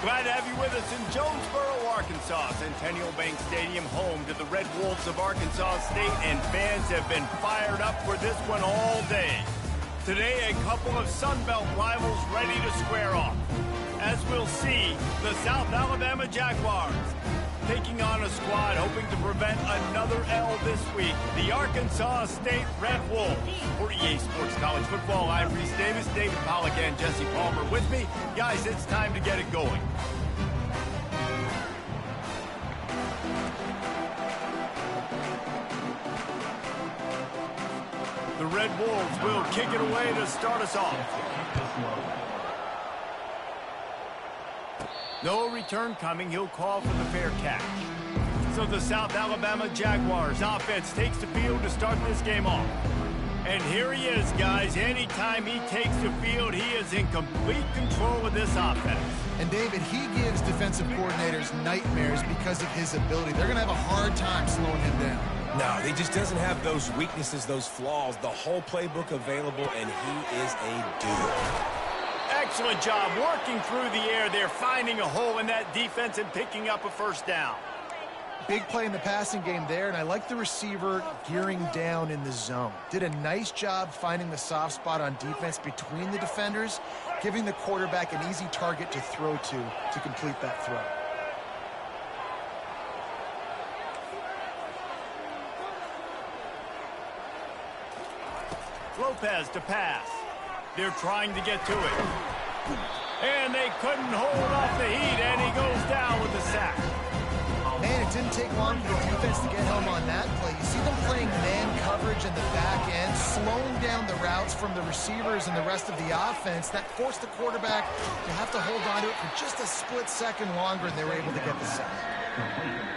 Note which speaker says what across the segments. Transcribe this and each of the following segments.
Speaker 1: Glad to have you with us in Jonesboro, Arkansas. Centennial Bank Stadium, home to the Red Wolves of Arkansas State, and fans have been fired up for this one all day. Today, a couple of Sun Belt rivals ready to square off. As we'll see, the South Alabama Jaguars taking on a squad hoping to prevent another L this week, the Arkansas State Red Wolves. For EA Sports College Football, I'm Reese Davis, David Pollack, and Jesse Palmer with me. Guys, it's time to get it going. The Red Wolves will kick it away to start us off. No return coming. He'll call for the fair catch. So the South Alabama Jaguars offense takes the field to start this game off. And here he is, guys. Anytime he takes the field, he is in complete control of this offense.
Speaker 2: And David, he gives defensive coordinators nightmares because of his ability. They're going to have a hard time slowing him down.
Speaker 3: No, he just doesn't have those weaknesses, those flaws, the whole playbook available, and he is a dude.
Speaker 1: Excellent job working through the air there, finding a hole in that defense and picking up a first down.
Speaker 2: Big play in the passing game there, and I like the receiver gearing down in the zone. Did a nice job finding the soft spot on defense between the defenders, giving the quarterback an easy target to throw to complete that throw.
Speaker 1: Lopez to pass. They're trying to get to it. And they couldn't hold off the heat, and he goes down with a sack.
Speaker 2: Man, it didn't take long for the defense to get home on that play. You see them playing man coverage in the back end, slowing down the routes from the receivers and the rest of the offense. That forced the quarterback to have to hold on to it for just a split second longer, and they were able to get the sack.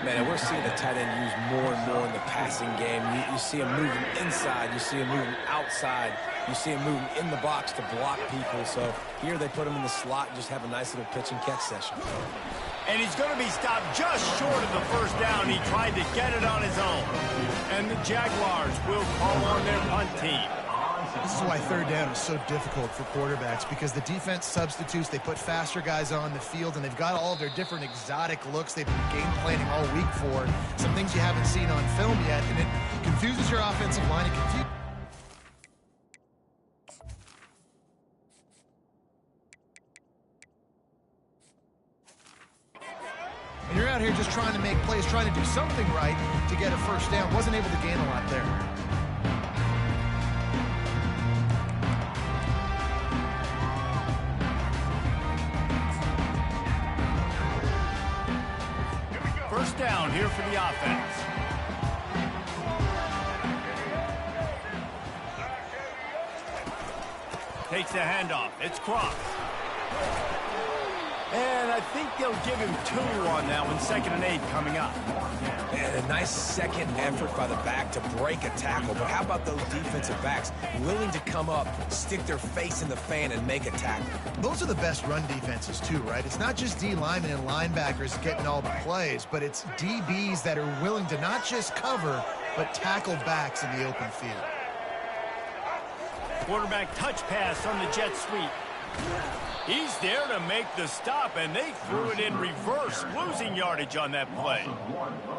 Speaker 3: Man, we're seeing the tight end used more and more in the passing game. You see him moving inside. You see him moving outside. You see him moving in the box to block people. So here they put him in the slot and just have a nice little pitch and catch session.
Speaker 1: And he's going to be stopped just short of the first down. He tried to get it on his own. And the Jaguars will call on their punt team.
Speaker 2: This is why third down is so difficult for quarterbacks, because the defense substitutes. They put faster guys on the field, and they've got all of their different exotic looks they've been game planning all week for. Some things you haven't seen on film yet, and it confuses your offensive line. It confuses. And you're out here just trying to make plays, trying to do something right to get a first down. Wasn't able to gain a lot there.
Speaker 1: First down here for the offense. Takes the handoff. It's Cross. And I think they'll give him 2 on that one. 2nd and 8 coming up.
Speaker 3: And a nice second effort by the back to break a tackle. But how about those defensive backs willing to come up, stick their face in the fan, and make a tackle?
Speaker 2: Those are the best run defenses, too, right? It's not just D linemen and linebackers getting all the plays, but it's DBs that are willing to not just cover, but tackle backs in the open field.
Speaker 1: Quarterback touch pass on the jet sweep. He's there to make the stop, and they threw it in reverse, losing yardage on that play.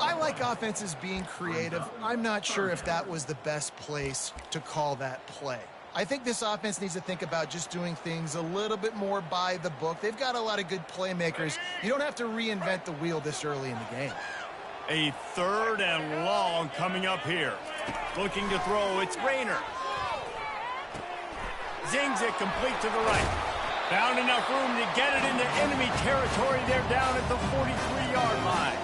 Speaker 2: I like offenses being creative. I'm not sure if that was the best place to call that play. I think this offense needs to think about just doing things a little bit more by the book. They've got a lot of good playmakers. You don't have to reinvent the wheel this early in the game.
Speaker 1: A 3rd and long coming up here. Looking to throw, it's Rayner. Zings it complete to the right. Found enough room to get it into enemy territory. They're down at the 43-yard line.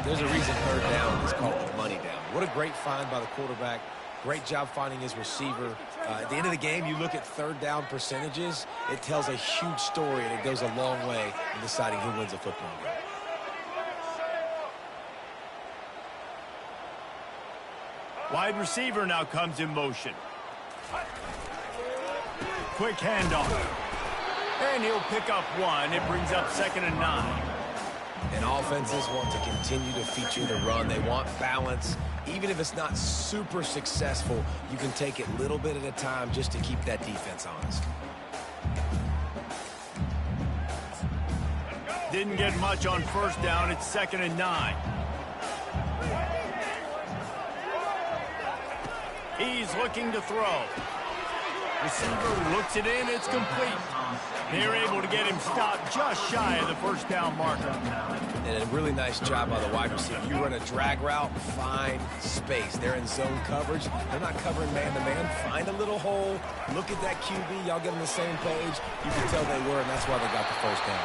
Speaker 3: There's a reason third down is called the money down. What a great find by the quarterback. Great job finding his receiver. At the end of the game, you look at third down percentages. It tells a huge story, and it goes a long way in deciding who wins a football game.
Speaker 1: Wide receiver now comes in motion. Quick handoff. And he'll pick up 1. It brings up 2nd and 9.
Speaker 3: And offenses want to continue to feature the run. They want balance. Even if it's not super successful, you can take it little bit at a time just to keep that defense honest.
Speaker 1: didn't get much on first down. It's 2nd and 9. He's looking to throw. Receiver looks it in. It's complete. They're able to get him stopped just shy of the first down marker.
Speaker 3: And a really nice job by the wide receiver. You run a drag route, find space. They're in zone coverage. They're not covering man-to-man. Find a little hole. Look at that QB. Y'all get on the same page. You can tell they were, and that's why they got the first down.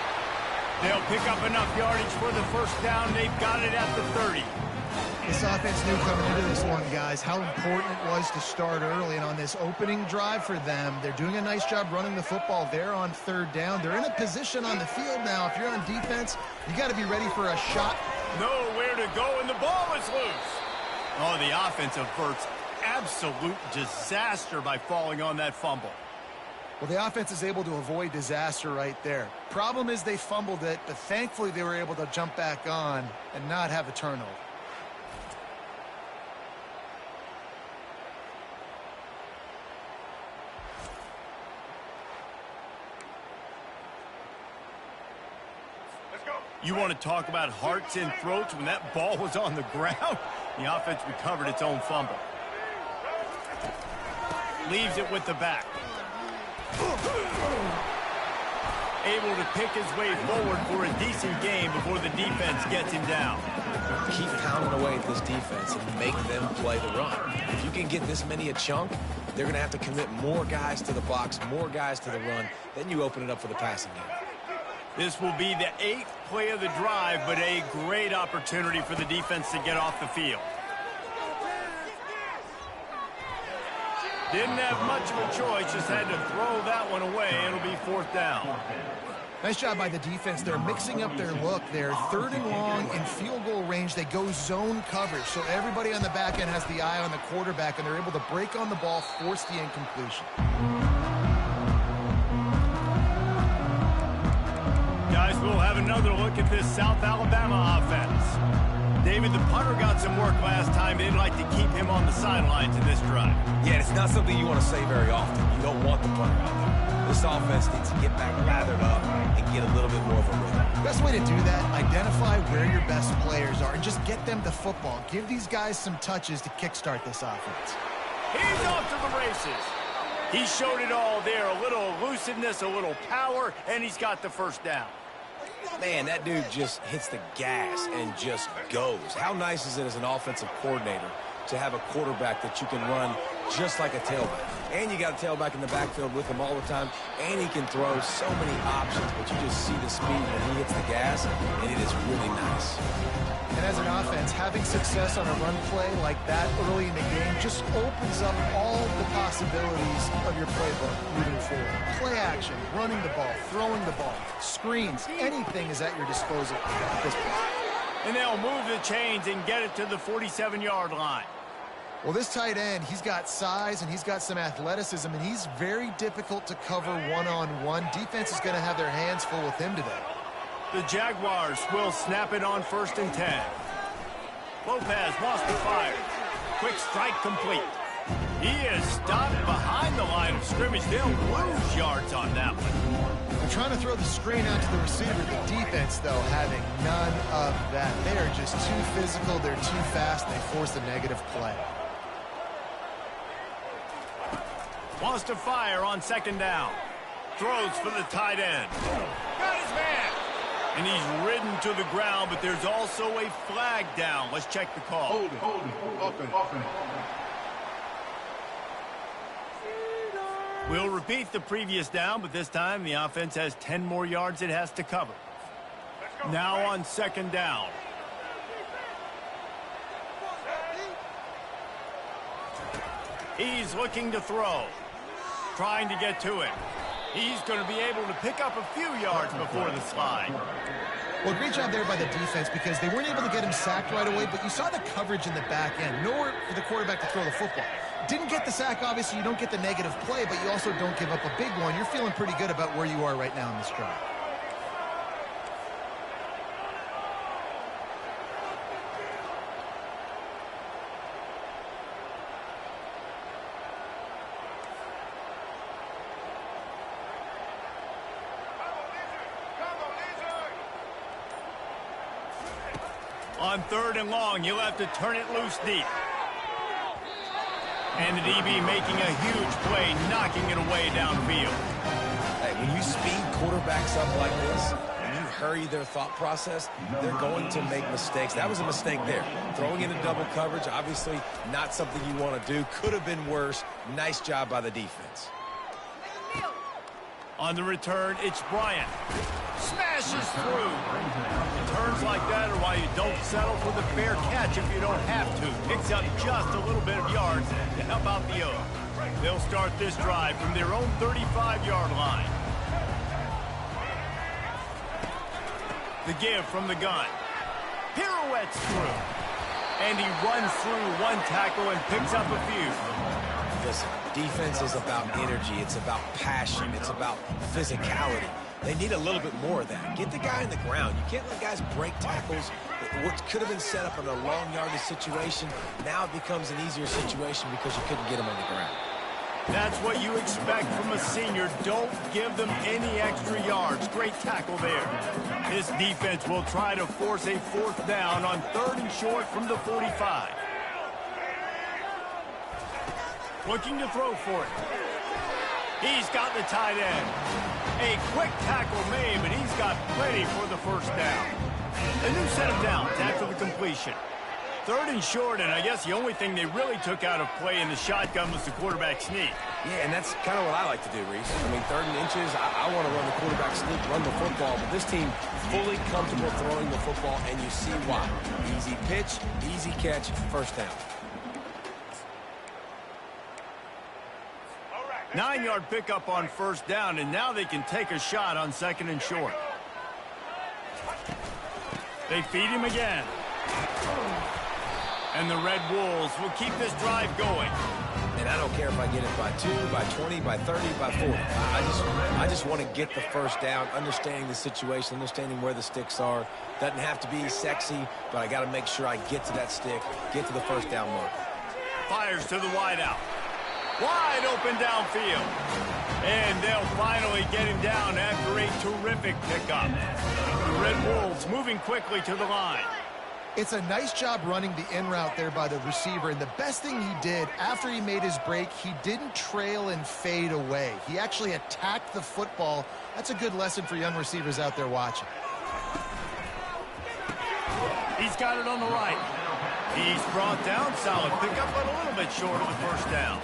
Speaker 1: They'll pick up enough yardage for the first down. They've got it at the 30.
Speaker 2: This offense knew coming into this one, guys, how important it was to start early. And on this opening drive for them, they're doing a nice job running the football. They're on 3rd down. They're in a position on the field now. If you're on defense, you got to be ready for a shot.
Speaker 1: Nowhere to go, and the ball is loose. Oh, the offense averts absolute disaster by falling on that fumble.
Speaker 2: Well, the offense is able to avoid disaster right there. Problem is they fumbled it, but thankfully they were able to jump back on and not have a turnover.
Speaker 1: You want to talk about hearts and throats when that ball was on the ground? The offense recovered its own fumble. Leaves it with the back. Able to pick his way forward for a decent game before the defense gets him down.
Speaker 3: Keep pounding away at this defense and make them play the run. If you can get this many a chunk, they're going to have to commit more guys to the box, more guys to the run. Then you open it up for the passing game.
Speaker 1: This will be the 8th play of the drive, but a great opportunity for the defense to get off the field. Didn't have much of a choice, just had to throw that one away. It'll be 4th down.
Speaker 2: Nice job by the defense. They're mixing up their look. They're 3rd and long in field goal range. They go zone coverage, so everybody on the back end has the eye on the quarterback, and they're able to break on the ball, force the incompletion.
Speaker 1: Guys, we'll have another look at this South Alabama offense. David, the punter got some work last time. They'd like to keep him on the sidelines in this drive.
Speaker 3: Yeah, it's not something you want to say very often. You don't want the punter out there. This offense needs to get back lathered up and get a little bit more of a rhythm.
Speaker 2: Best way to do that, identify where your best players are and just get them the football. Give these guys some touches to kickstart this offense.
Speaker 1: He's off to the races. He showed it all there. A little elusiveness, a little power, and he's got the first down.
Speaker 3: Man, that dude just hits the gas and just goes. How nice is it as an offensive coordinator to have a quarterback that you can run just like a tailback? And you got a tailback in the backfield with him all the time, and he can throw so many options, but you just see the speed when he hits the gas, and it is really nice.
Speaker 2: And as an offense, having success on a run play like that early in the game just opens up all the possibilities of your playbook moving forward. Play action, running the ball, throwing the ball, screens, anything is at your disposal at this point.
Speaker 1: And they'll move the chains and get it to the 47-yard line.
Speaker 2: Well, this tight end, he's got size and he's got some athleticism, and he's very difficult to cover one-on-one. Defense is going to have their hands full with him today.
Speaker 1: The Jaguars will snap it on 1st and 10. Lopez wants to fire. Quick strike complete. He is stopped behind the line of scrimmage. They'll lose yards on that one.
Speaker 2: They're trying to throw the screen out to the receiver. The defense, though, having none of that. They are just too physical. They're too fast. They force a negative play.
Speaker 1: Wants to fire on 2nd down. Throws for the tight end. Got his man. And he's ridden to the ground, but there's also a flag down. Let's check the call.
Speaker 4: Hold it. Offense.
Speaker 1: We'll repeat the previous down, but this time the offense has 10 more yards it has to cover. Now on 2nd down. He's looking to throw. Trying to get to him. He's going to be able to pick up a few yards before the slide.
Speaker 2: Well, great job there by the defense because they weren't able to get him sacked right away, but you saw the coverage in the back end. Nowhere for the quarterback to throw the football. Didn't get the sack, obviously. You don't get the negative play, but you also don't give up a big one. You're feeling pretty good about where you are right now in this drive.
Speaker 1: On 3rd and long, you'll have to turn it loose deep. And the DB making a huge play, knocking it away downfield.
Speaker 3: Hey, when you speed quarterbacks up like this, and you hurry their thought process, they're going to make mistakes. That was a mistake there. Throwing into double coverage, obviously not something you want to do. Could have been worse. Nice job by the defense.
Speaker 1: On the return, it's Bryant. Smashes through. Turns like that are why you don't settle for the fair catch if you don't have to. Picks up just a little bit of yards to help out the O. They'll start this drive from their own 35-yard line. The give from the gun. Pirouettes through. And he runs through one tackle and picks up a few.
Speaker 3: Listen, defense is about energy. It's about passion. It's about physicality. They need a little bit more of that. Get the guy in the ground. You can't let guys break tackles. What could have been set up in a long yardage situation, now it becomes an easier situation because you couldn't get him on the ground.
Speaker 1: That's what you expect from a senior. Don't give them any extra yards. Great tackle there. This defense will try to force a 4th down on 3rd and short from the 45. Looking to throw for it. He's got the tight end. A quick tackle made, but he's got plenty for the 1st down. A new set of downs after the completion. 3rd and short, and I guess the only thing they really took out of play in the shotgun was the quarterback sneak.
Speaker 3: Yeah, and that's kind of what I like to do, Reese. I mean, 3rd and inches, I want to run the quarterback sneak, run the football, but this team fully comfortable throwing the football, and you see why. Easy pitch, easy catch, 1st down.
Speaker 1: 9-yard pickup on 1st down, and now they can take a shot on 2nd and short. They feed him again. And the Red Wolves will keep this drive going.
Speaker 3: And I don't care if I get it by 2, by 20, by 30, by 40. I just want to get the 1st down, understanding the situation, understanding where the sticks are. Doesn't have to be sexy, but I got to make sure I get to that stick, get to the 1st down mark.
Speaker 1: Fires to the wideout. Wide open downfield. And they'll finally get him down after a terrific pickup. The Red Wolves moving quickly to the line.
Speaker 2: It's a nice job running the in route there by the receiver, and the best thing he did after he made his break, he didn't trail and fade away. He actually attacked the football. That's a good lesson for young receivers out there watching.
Speaker 1: He's got it on the right. He's brought down. Solid pickup, but a little bit short of the 1st down.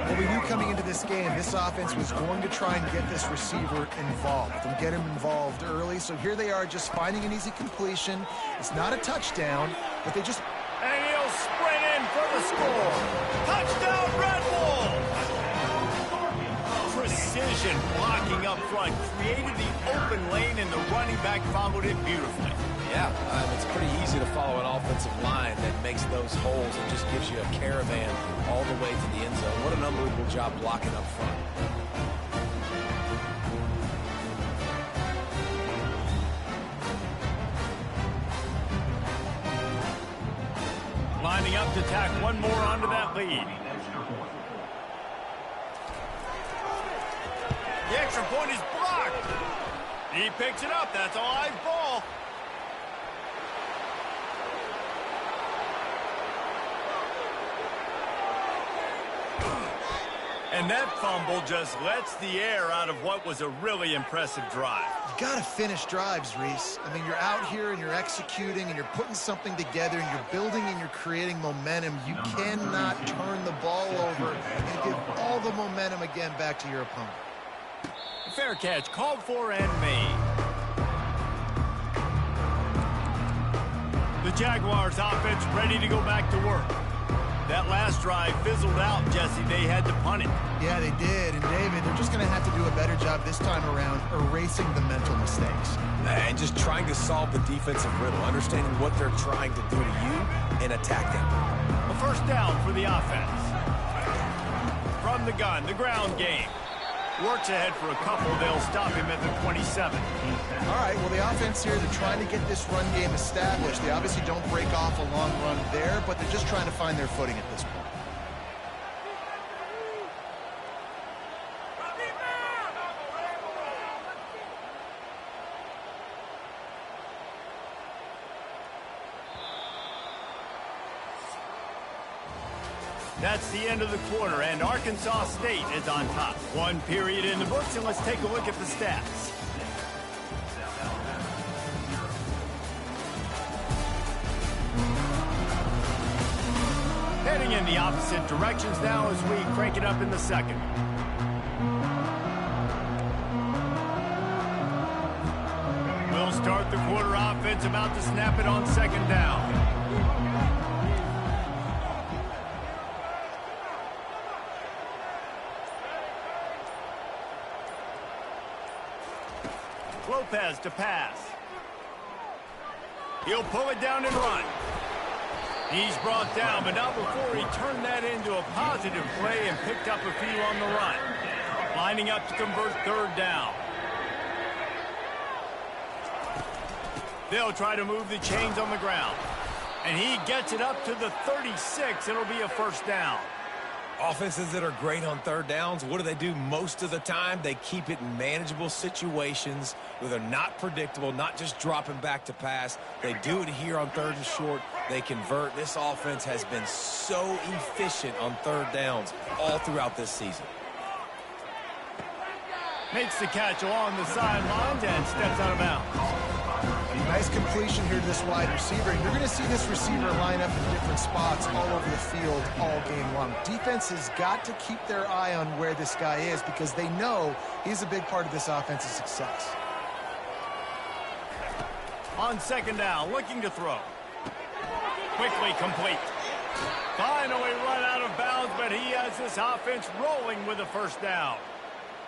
Speaker 2: Well, we knew coming into this game, this offense was going to try and get this receiver involved and get him involved early. So here they are just finding an easy completion. It's not a touchdown, but they just...
Speaker 1: And he'll sprint in for the score. Touchdown, Red Wolves! Precision blocking up front created the open lane, and the running back followed it beautifully.
Speaker 3: Yeah, it's pretty easy to follow an offensive line that makes those holes and just gives you a caravan all the way to the end zone. What an unbelievable job blocking up front.
Speaker 1: Lining up to tack one more onto that lead. The extra point is blocked. He picks it up. That's a live ball. And that fumble just lets the air out of what was a really impressive drive.
Speaker 2: You got to finish drives, Reese. I mean, you're out here and you're executing and you're putting something together and you're building and you're creating momentum. You cannot turn the ball over and give all the momentum again back to your opponent.
Speaker 1: Fair catch, called for and made. The Jaguars offense ready to go back to work. That last drive fizzled out, Jesse. They had to punt it.
Speaker 2: Yeah, they did. And, David, they're just going to have to do a better job this time around erasing the mental mistakes.
Speaker 3: And just trying to solve the defensive riddle, understanding what they're trying to do to you and attack them.
Speaker 1: A 1st down for the offense. From the gun, the ground game. Works ahead for a couple. They'll stop him at the 27.
Speaker 2: All right, well, the offense here, they're trying to get this run game established. They obviously don't break off a long run there, but they're just trying to find their footing at this point.
Speaker 1: That's the end of the quarter, and Arkansas State is on top. One period in the books, and let's take a look at the stats. Heading in the opposite directions now as we crank it up in the second. We'll start the quarter offense, about to snap it on second down. Lopez to pass. He'll pull it down and run. He's brought down, but not before he turned that into a positive play and picked up a few on the run. Lining up to convert third down. They'll try to move the chains on the ground. And he gets it up to the 36. It'll be a first down.
Speaker 3: Offenses that are great on third downs, what do most of the time? They keep it in manageable situations where they're not predictable, not just dropping back to pass. They do it here on third and short. They convert. This offense has been so efficient on third downs all throughout this season.
Speaker 1: Makes the catch along the sidelines and steps out of bounds.
Speaker 2: Nice completion here to this wide receiver. You're going to see this receiver line up in different spots all over the field all game long. Defense has got to keep their eye on where this guy is because they know he's a big part of this offense's success.
Speaker 1: On second down, looking to throw. Quickly complete. Finally run out of bounds, but he has this offense rolling with a first down.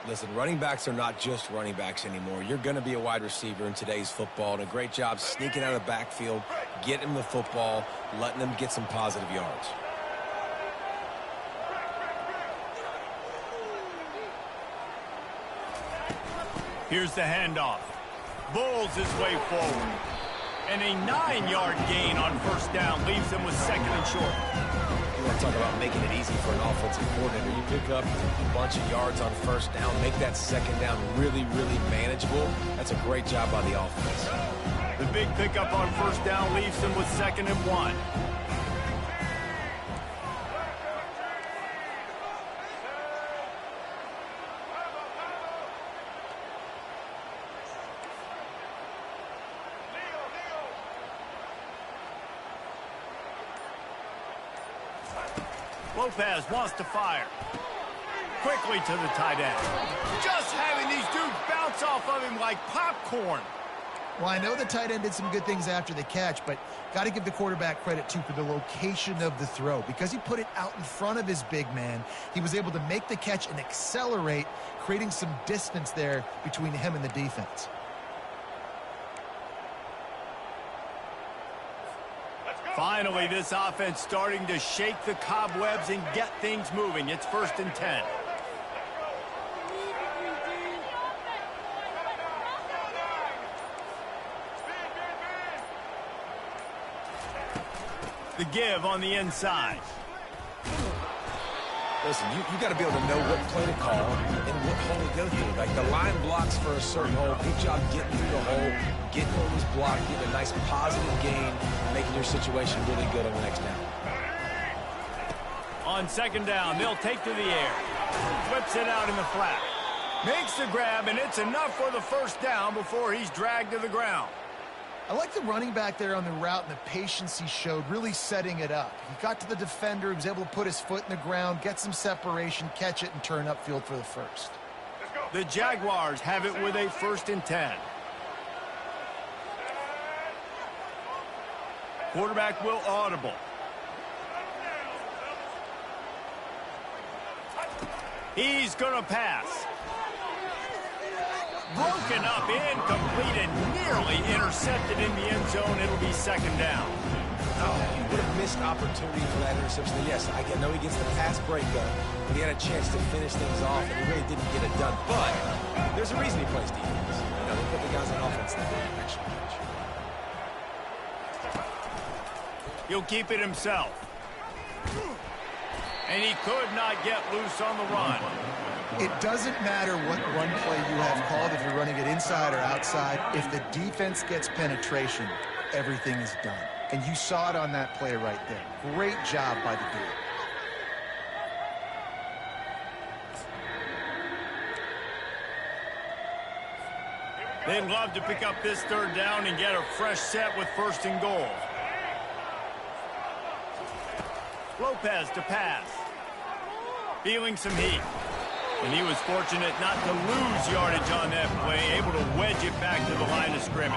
Speaker 3: Listen, running backs are not just running backs anymore. You're going to be a wide receiver in today's football, and a great job sneaking out of the backfield, getting them the football, letting them get some positive yards.
Speaker 1: Here's the handoff. Bulls his way forward. And a 9-yard gain on first down leaves him with second and short.
Speaker 3: You want to talk about making it easy for an offensive coordinator. You pick up a bunch of yards on first down, make that second down really, really manageable. That's a great job by the offense.
Speaker 1: The big pickup on first down leaves him with second and 1. Lopez wants to fire. Quickly to the tight end. Just having these dudes bounce off of him like popcorn.
Speaker 2: Well, I know the tight end did some good things after the catch, but got to give the quarterback credit, too, for the location of the throw. Because he put it out in front of his big man, he was able to make the catch and accelerate, creating some distance there between him and the defense.
Speaker 1: Finally, this offense starting to shake the cobwebs and get things moving. It's 1st and 10. The give on the inside.
Speaker 3: Listen, you got to be able to know what play to call and what hole to go through. Like the line blocks for a certain hole. Good job getting through the hole, getting what was blocked, getting a nice positive gain, making your situation really good on the next down.
Speaker 1: On second down, they'll take to the air. Flips it out in the flat. Makes the grab, and it's enough for the first down before he's dragged to the ground.
Speaker 2: I like the running back there on the route and the patience he showed, really setting it up. He got to the defender, he was able to put his foot in the ground, get some separation, catch it, and turn upfield for the first.
Speaker 1: The Jaguars have it with a 1st and 10. Quarterback will audible. He's going to pass. Broken up, incomplete, and nearly intercepted in the end zone. It'll be second down.
Speaker 3: Oh, what a missed opportunity for that interception. Yes, I know he gets the pass breakup, but he had a chance to finish things off, and he really didn't get it done. But there's a reason he plays defense. You know, they put the guys on offense that they actually catch.
Speaker 1: He'll keep it himself. And he could not get loose on the run.
Speaker 2: It doesn't matter what run play you have called, if you're running it inside or outside. If the defense gets penetration, everything is done. And you saw it on that play right there. Great job by the dude.
Speaker 1: They'd love to pick up this third down and get a fresh set with 1st and goal. Lopez to pass. Feeling some heat. And he was fortunate not to lose yardage on that play, able to wedge it back to the line of scrimmage.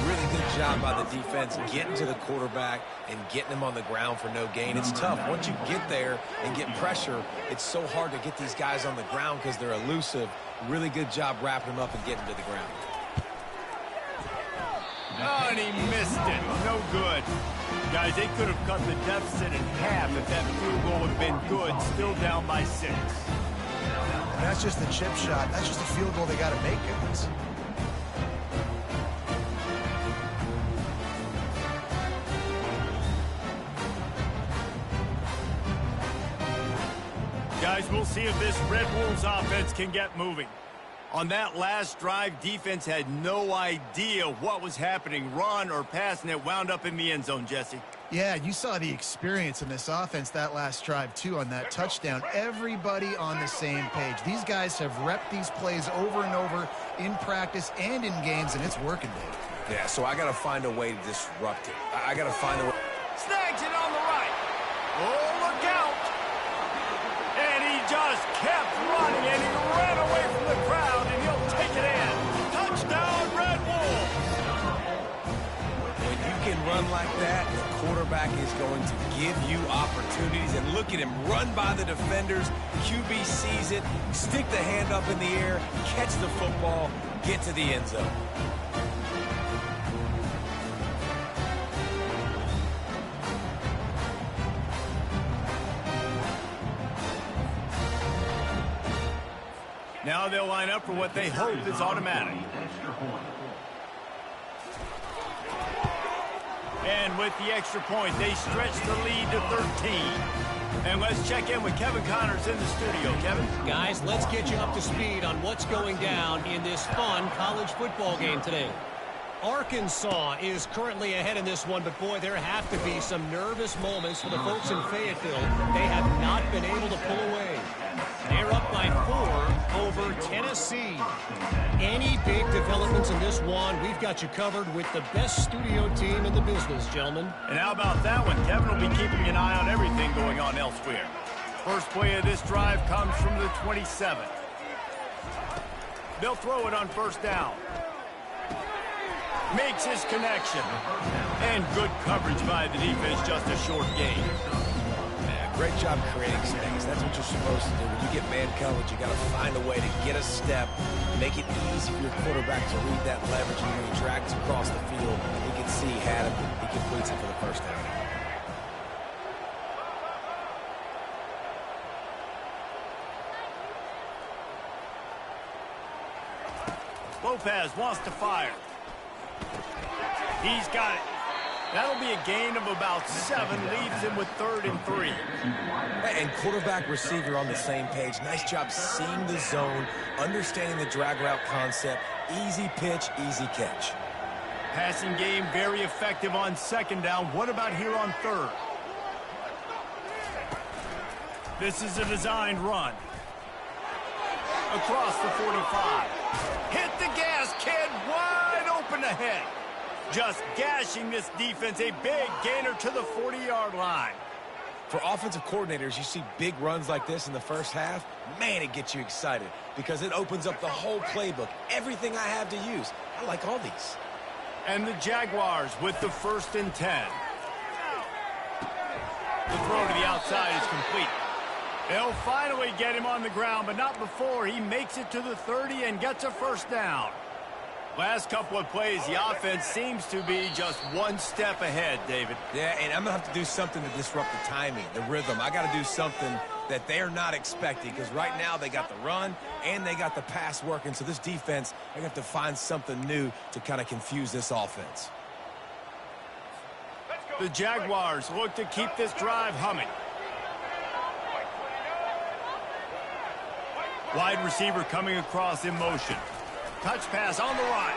Speaker 3: Really good job by the defense getting to the quarterback and getting him on the ground for no gain. It's tough. Once you get there and get pressure, it's so hard to get these guys on the ground because they're elusive. Really good job wrapping them up and getting to the ground.
Speaker 1: Oh, and he missed it. No good. Guys, they could have cut the deficit in half if that field goal had been good, still down by 6.
Speaker 2: And that's just the chip shot. That's just a field goal they got to make, guys.
Speaker 1: Guys, we'll see if this Red Wolves offense can get moving. On that last drive, defense had no idea what was happening, run or pass, and it wound up in the end zone, Jesse.
Speaker 2: Yeah, you saw the experience in this offense that last drive, too, on that touchdown. Everybody on the same page. These guys have repped these plays over and over in practice and in games, and it's working, Dave.
Speaker 3: Yeah, so I got to find a way to disrupt it. I got to find a way.
Speaker 1: Snags it on the right. Oh, look out. And he just kept running, and he ran away from the crowd, and he'll take it in. Touchdown, Red Wolves.
Speaker 3: When you can run like that, the quarterback is going to give you opportunities. And look at him run by the defenders. QB sees it, stick the hand up in the air, catch the football, get to the end zone.
Speaker 1: Now they'll line up for what they hope is automatic. And with the extra point, they stretch the lead to 13. And let's check in with Kevin Connors in the studio. Kevin?
Speaker 5: Guys, let's get you up to speed on what's going down in this fun college football game today. Arkansas is currently ahead in this one, but boy, there have to be some nervous moments for the folks in Fayetteville. They have not been able to pull away. They're up by 4 over Tennessee. Any big developments in this one, we've got you covered with the best studio team in the business, gentlemen.
Speaker 1: And how about that one? Kevin will be keeping an eye on everything going on elsewhere. First play of this drive comes from the 27th. They'll throw it on 1st down. Makes his connection. And good coverage by the defense, just a short gain.
Speaker 3: Great job creating space. That's what you're supposed to do. When you get man coverage, you got to find a way to get a step, make it easy for your quarterback to read that leverage. And when he drags across the field, you can see he had him. He completes it for the 1st down.
Speaker 1: Lopez wants to fire. He's got it. That'll be a gain of about 7, leaves him with 3rd and 3.
Speaker 3: And quarterback receiver on the same page. Nice job seeing the zone, understanding the drag route concept. Easy pitch, easy catch.
Speaker 1: Passing game very effective on 2nd down. What about here on 3rd? This is a designed run. Across the 45. Hit the gas, kid. Wide open ahead. Just gashing this defense, a big gainer to the 40-yard line.
Speaker 3: For offensive coordinators, you see big runs like this in the first half, man, it gets you excited because it opens up the whole playbook, everything I have to use. I like all these.
Speaker 1: And the Jaguars with the 1st and 10. The throw to the outside is complete. They'll finally get him on the ground, but not before he makes it to the 30 and gets a 1st down. Last couple of plays, the offense seems to be just one step ahead, David.
Speaker 3: Yeah, and I'm going to have to do something to disrupt the timing, the rhythm. I got to do something that they're not expecting because right now they got the run and they got the pass working. So this defense, they're going to have to find something new to kind of confuse this offense.
Speaker 1: The Jaguars look to keep this drive humming. Wide receiver coming across in motion. Touch pass on the right.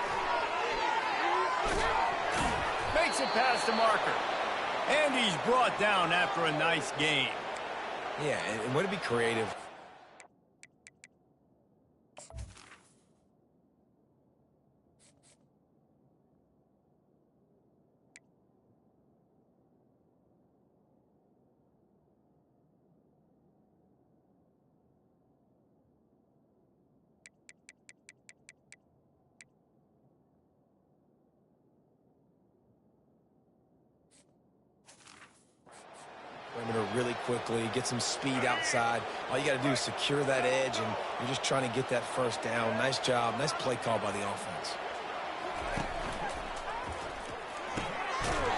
Speaker 1: Makes it past the marker. And he's brought down after a nice gain.
Speaker 3: Yeah, and way to be creative. really quickly, get some speed outside. All you got to do is secure that edge, and you're just trying to get that first down. Nice job. Nice play call by the offense.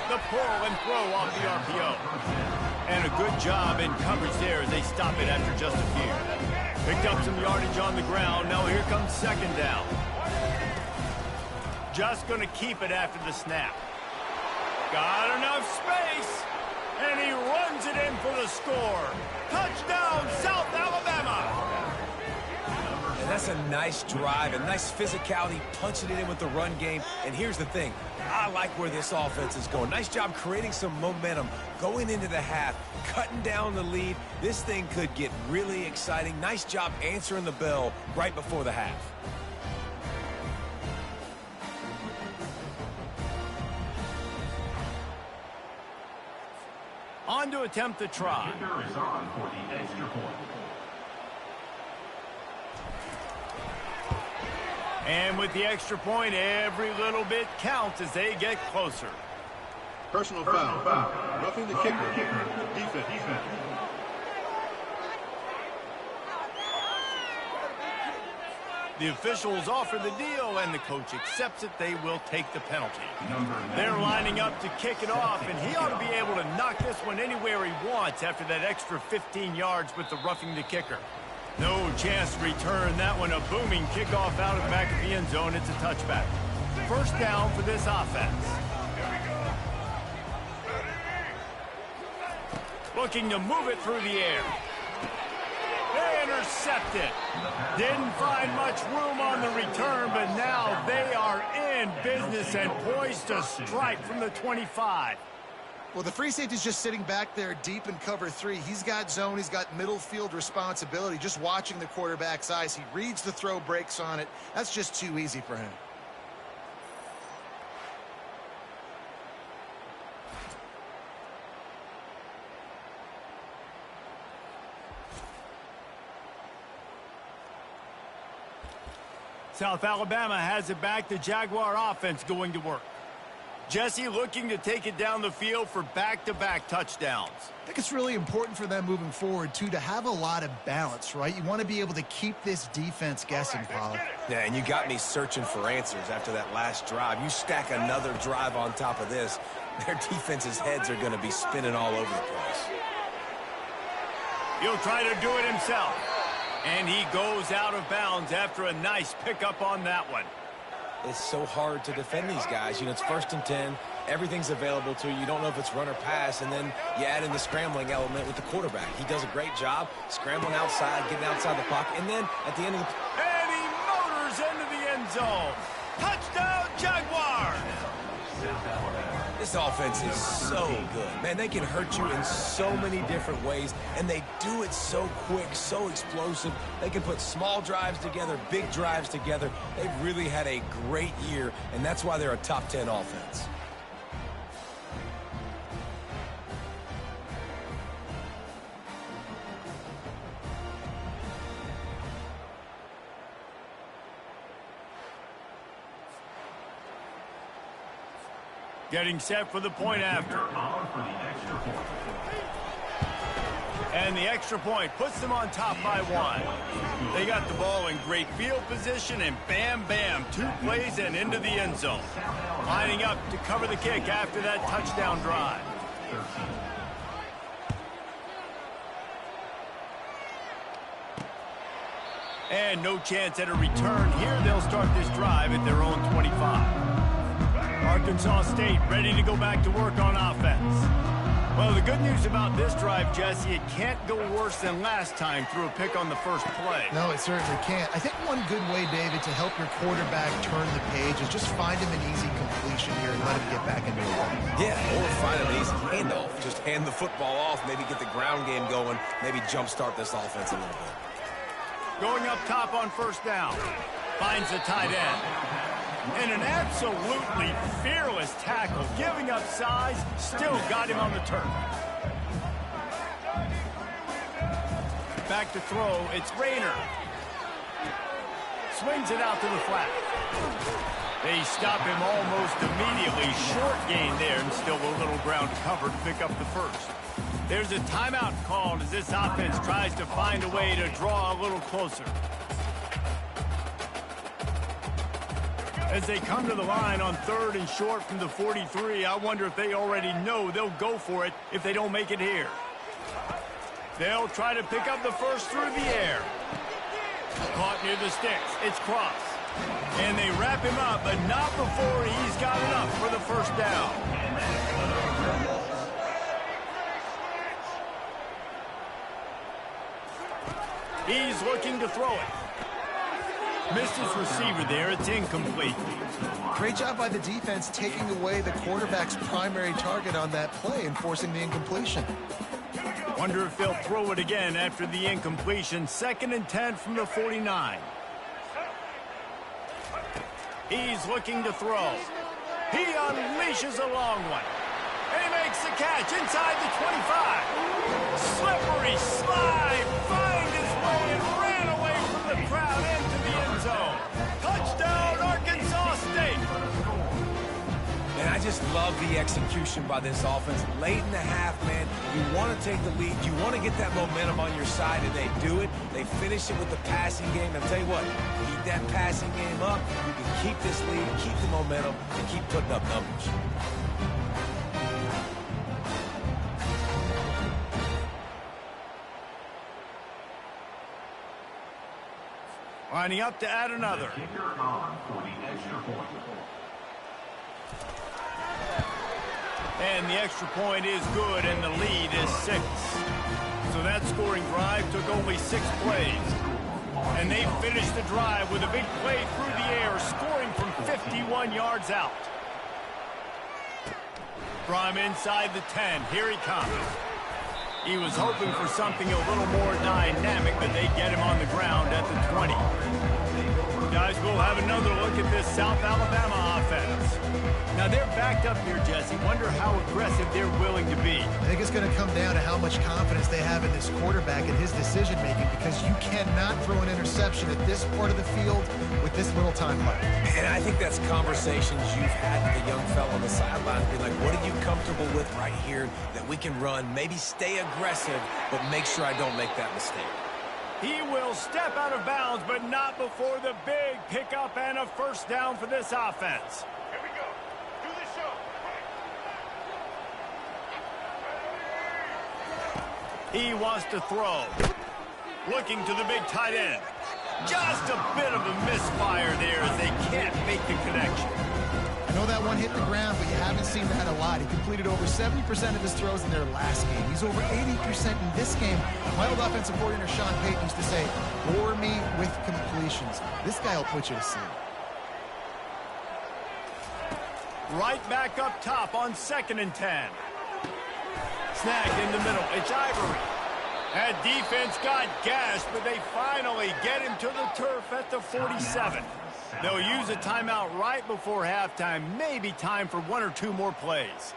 Speaker 1: The pull and throw off the RPO. And a good job in coverage there as they stop it after just a few. Picked up some yardage on the ground. Now here comes second down. Just going to keep it after the snap. Got enough space. And he runs it in for the score. Touchdown, South Alabama.
Speaker 3: And that's a nice drive, a nice physicality, punching it in with the run game. And here's the thing. I like where this offense is going. Nice job creating some momentum, going into the half, cutting down the lead. This thing could get really exciting. Nice job answering the bell right before the half.
Speaker 1: On to attempt the try.
Speaker 4: Kicker is on for the extra point.
Speaker 1: And with the extra point, every little bit counts as they get closer.
Speaker 4: Personal foul. Roughing the kicker. Defense.
Speaker 1: The officials offer the deal, and the coach accepts it. They will take the penalty. They're lining up to kick it off, and he ought to be able to knock this one anywhere he wants after that extra 15 yards with the roughing the kicker. No chance to return that one. A booming kickoff out of the back of the end zone. It's a touchback. First down for this offense. Looking to move it through the air. They intercept it. Didn't find much room on the return, but now they are in business and poised to strike from the 25.
Speaker 2: Well, the free safety's just sitting back there deep in cover 3. He's got zone. He's got middle field responsibility. Just watching the quarterback's eyes. He reads the throw, breaks on it. That's just too easy for him.
Speaker 1: South Alabama has it back. The Jaguar offense going to work. Jesse looking to take it down the field for back-to-back touchdowns.
Speaker 2: I think it's really important for them moving forward, too, to have a lot of balance, right? You want to be able to keep this defense guessing, Pollard.
Speaker 3: Yeah, and you got me searching for answers after that last drive. You stack another drive on top of this, their defense's heads are going to be spinning all over the place.
Speaker 1: He'll try to do it himself. And he goes out of bounds after a nice pickup on that one.
Speaker 3: It's so hard to defend these guys. You know, it's 1st and 10. Everything's available to you. You don't know if it's run or pass, and then you add in the scrambling element with the quarterback. He does a great job scrambling outside, getting outside the pocket, and then at the end of the...
Speaker 1: And he motors into the end zone. Touchdown, Jaguars!
Speaker 3: This offense is so good. Man, they can hurt you in so many different ways, and they do it so quick, so explosive. They can put small drives together, big drives together. They've really had a great year, and that's why they're a top 10 offense.
Speaker 1: Getting set for the point after. And the extra point puts them on top by 1. They got the ball in great field position, and bam, bam, 2 plays and into the end zone. Lining up to cover the kick after that touchdown drive. And no chance at a return here. They'll start this drive at their own 25. Arkansas State ready to go back to work on offense. Well, the good news about this drive, Jesse, it can't go worse than last time through a pick on the first play.
Speaker 2: No, it certainly can't. I think one good way, David, to help your quarterback turn the page is just find him an easy completion here and let him get back into it.
Speaker 3: Yeah, or find an easy handoff. Just hand the football off, maybe get the ground game going, maybe jumpstart this offense a little bit.
Speaker 1: Going up top on first down. Finds the tight end. And an absolutely fearless tackle, giving up size, still got him on the turf. Back to throw, it's Rayner. Swings it out to the flat. They stop him almost immediately. Short gain there, and still a little ground to cover to pick up the first. There's a timeout called as this offense tries to find a way to draw a little closer. As they come to the line on 3rd and short from the 43, I wonder if they already know they'll go for it if they don't make it here. They'll try to pick up the first through the air. Caught near the sticks. It's Cross. And they wrap him up, but not before he's got enough for the first down. He's looking to throw it. Missed his receiver there. It's incomplete.
Speaker 2: Great job by the defense taking away the quarterback's primary target on that play and forcing the incompletion.
Speaker 1: Wonder if they'll throw it again after the incompletion. 2nd and 10 from the 49. He's looking to throw. He unleashes a long one. And he makes the catch inside the 25. Slippery slide. Find his way and ran away from the crowd into the end zone. Touchdown, Arkansas State.
Speaker 3: And I just love the execution by this offense. Late in the half, man, you want to take the lead. You want to get that momentum on your side, and they do it. They finish it with the passing game. I'll tell you what, keep that passing game up. You can keep this lead, keep the momentum, and keep putting up numbers.
Speaker 1: Lining up to add another. And the extra point is good, and the lead is 6. So that scoring drive took only 6 plays. And they finished the drive with a big play through the air, scoring from 51 yards out. From inside the 10, here he comes. He was hoping for something a little more dynamic, but they get him on the ground at the 20. Guys, we'll have another look at this South Alabama offense. Now, they're backed up here, Jesse. Wonder how aggressive they're willing to be.
Speaker 2: I think it's going to come down to how much confidence they have in this quarterback and his decision-making, because you cannot throw an interception at this part of the field with this little time left.
Speaker 3: And I think that's conversations you've had with the young fellow on the sidelines. Be like, what are you comfortable with right here that we can run? Maybe stay aggressive, but make sure I don't make that mistake.
Speaker 1: He will step out of bounds, but not before the big pickup and a first down for this offense.
Speaker 6: Here we go. Do the show.
Speaker 1: He wants to throw. Looking to the big tight end. Just a bit of a misfire there as they can't make the connection.
Speaker 2: I know that one hit the ground, but you haven't seen that a lot. He completed over 70% of his throws in their last game. He's over 80% in this game. My old offensive coordinator, Sean Payton, used to say, bore me with completions. This guy will put you to sleep.
Speaker 1: Right back up top on 2nd and 10. Snag in the middle. It's Ivory. That defense got gashed, but they finally get him to the turf at the 47. They'll use a timeout right before halftime. Maybe time for 1 or 2 more plays.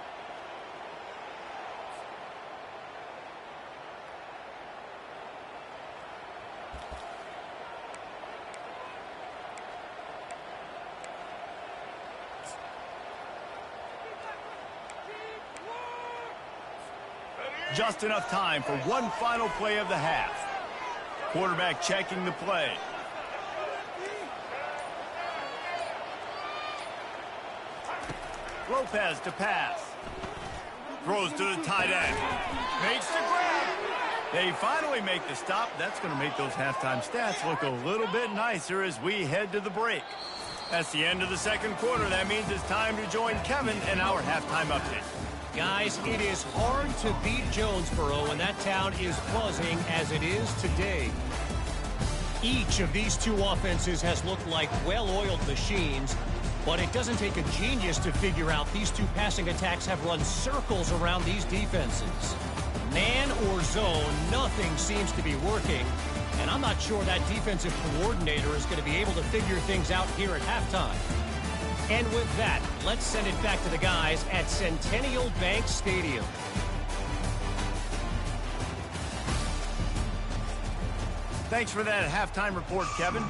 Speaker 1: Just enough time for one final play of the half. Quarterback checking the play. Lopez to pass. Throws to the tight end. Makes the grab. They finally make the stop. That's going to make those halftime stats look a little bit nicer as we head to the break. That's the end of the second quarter. That means it's time to join Kevin in our halftime update.
Speaker 5: Guys, it is hard to beat Jonesboro when that town is buzzing as it is today. Each of these two offenses has looked like well-oiled machines, but it doesn't take a genius to figure out these two passing attacks have run circles around these defenses. Man or zone, nothing seems to be working, and I'm not sure that defensive coordinator is going to be able to figure things out here at halftime. And with that, let's send it back to the guys at Centennial Bank Stadium.
Speaker 1: Thanks for that halftime report, Kevin.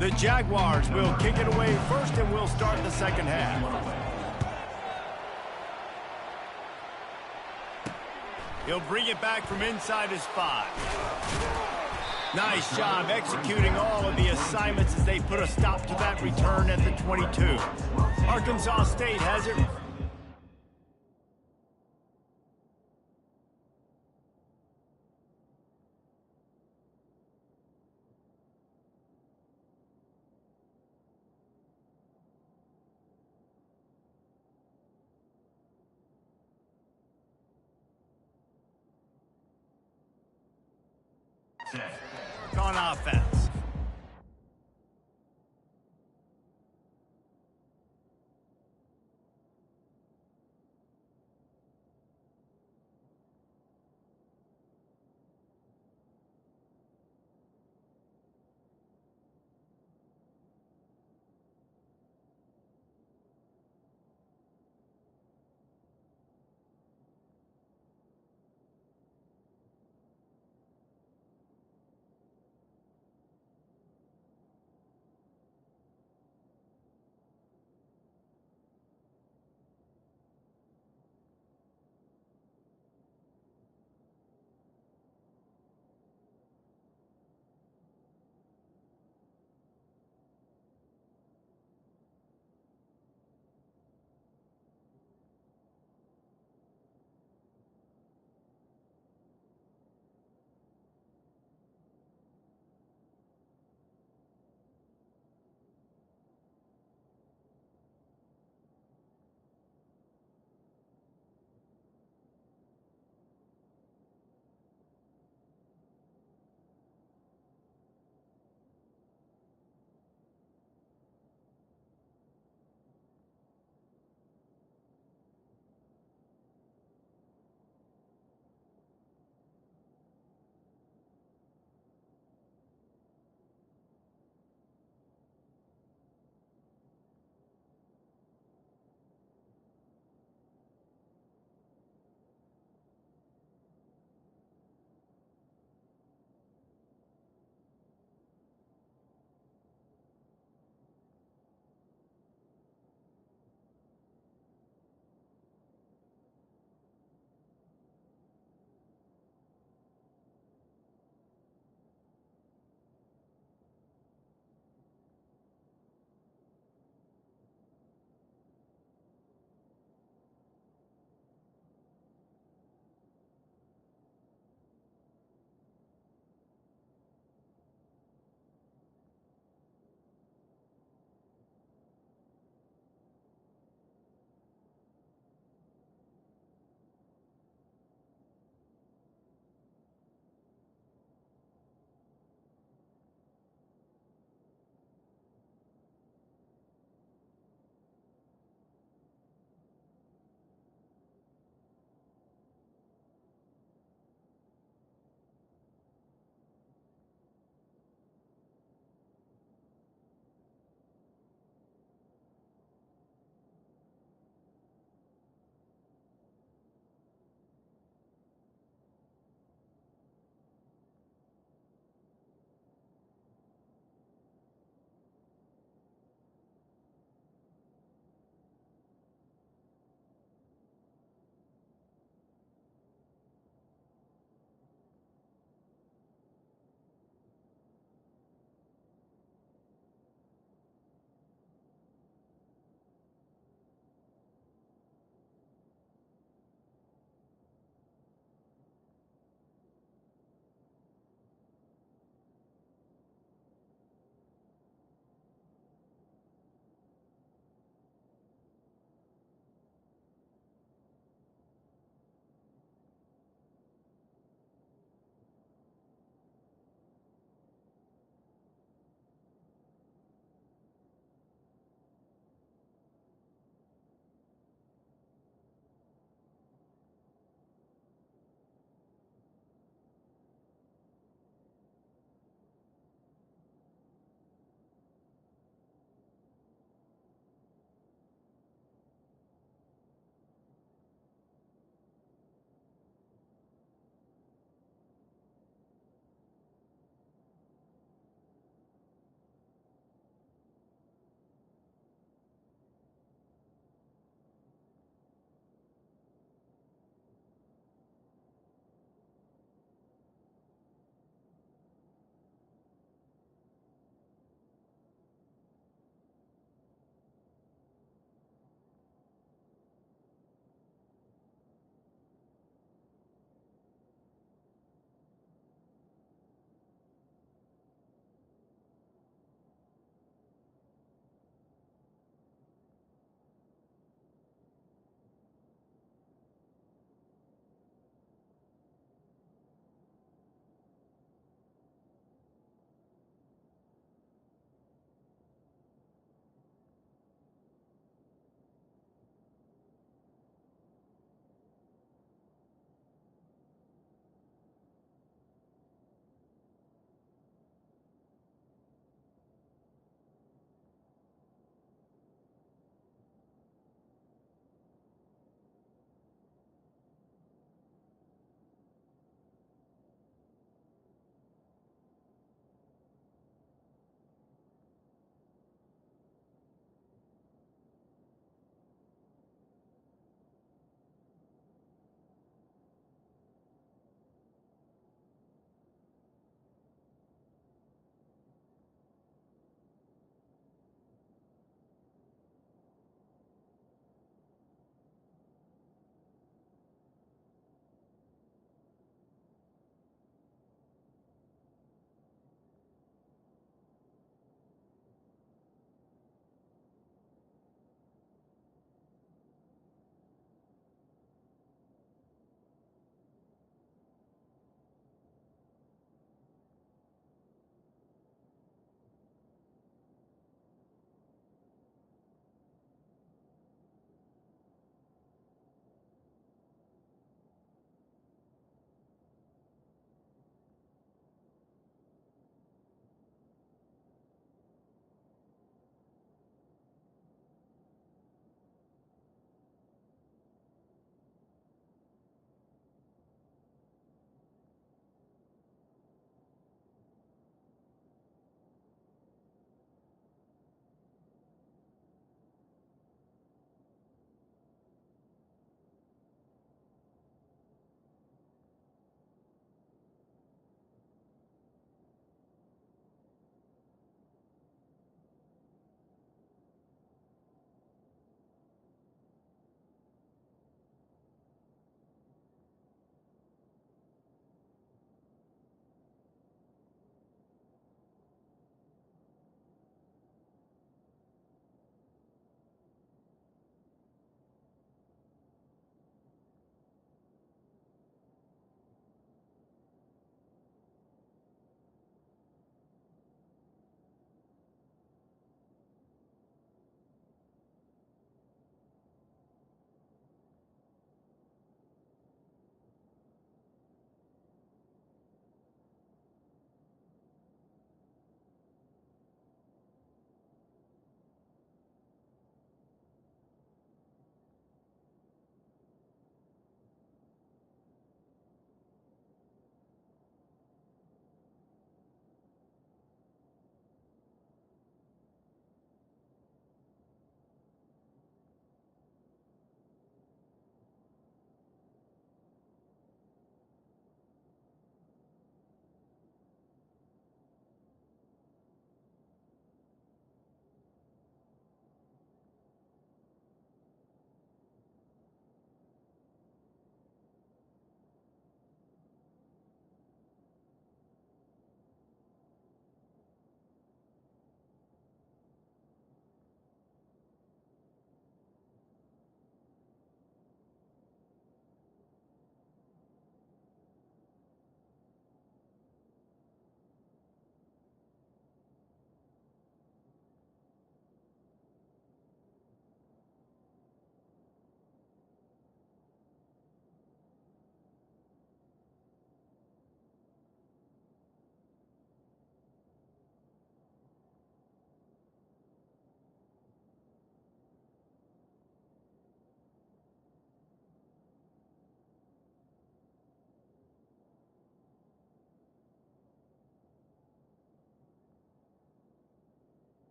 Speaker 1: The Jaguars will kick it away first, and we'll start the second half. He'll bring it back from inside his 5. Nice job executing all of the assignments as they put a stop to that return at the 22. Arkansas State has it. On offense.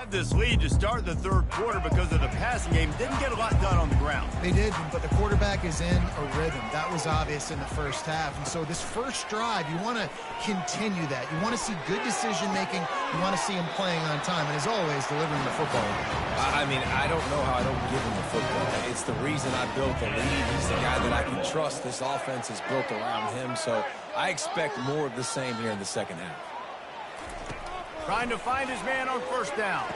Speaker 1: had this lead to start the third quarter because of the passing game. Didn't get a lot done on the ground.
Speaker 2: They did, but the quarterback is in a rhythm. That was obvious in the first half. And so this first drive, you want to continue that. You want to see good decision-making. You want to see him playing on time. And as always, delivering the football.
Speaker 3: I mean, I don't know how I don't give him the football. It's the reason I built the lead. He's the guy that I can trust. This offense is built around him. So I expect more of the same here in the second half.
Speaker 1: Trying to find his man on first down.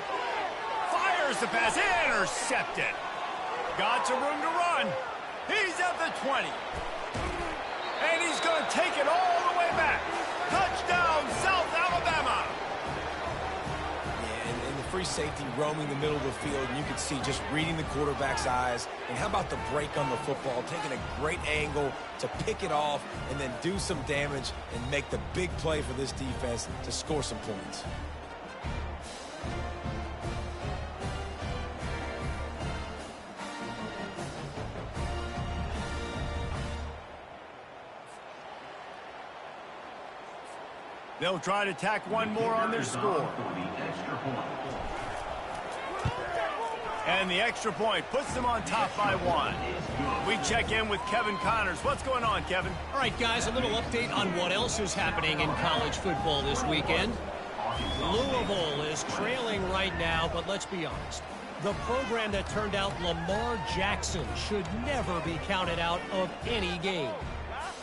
Speaker 1: Fires the pass. Intercepted. Got some room to run. He's at the 20. And he's going to take it all the way back. Touchdown, S.Alabama.
Speaker 3: Yeah, and the free safety roaming the middle of the field, and you can see just reading the quarterback's eyes. And how about the break on the football, taking a great angle to pick it off and then do some damage and make the big play for this defense to score some points.
Speaker 1: They'll try to tack one more on their score. And the extra point puts them on top by 1. We check in with Kevin Connors. What's going on, Kevin?
Speaker 5: All right, guys, a little update on what else is happening in college football this weekend. Louisville is trailing right now, but let's be honest. The program that turned out Lamar Jackson should never be counted out of any game.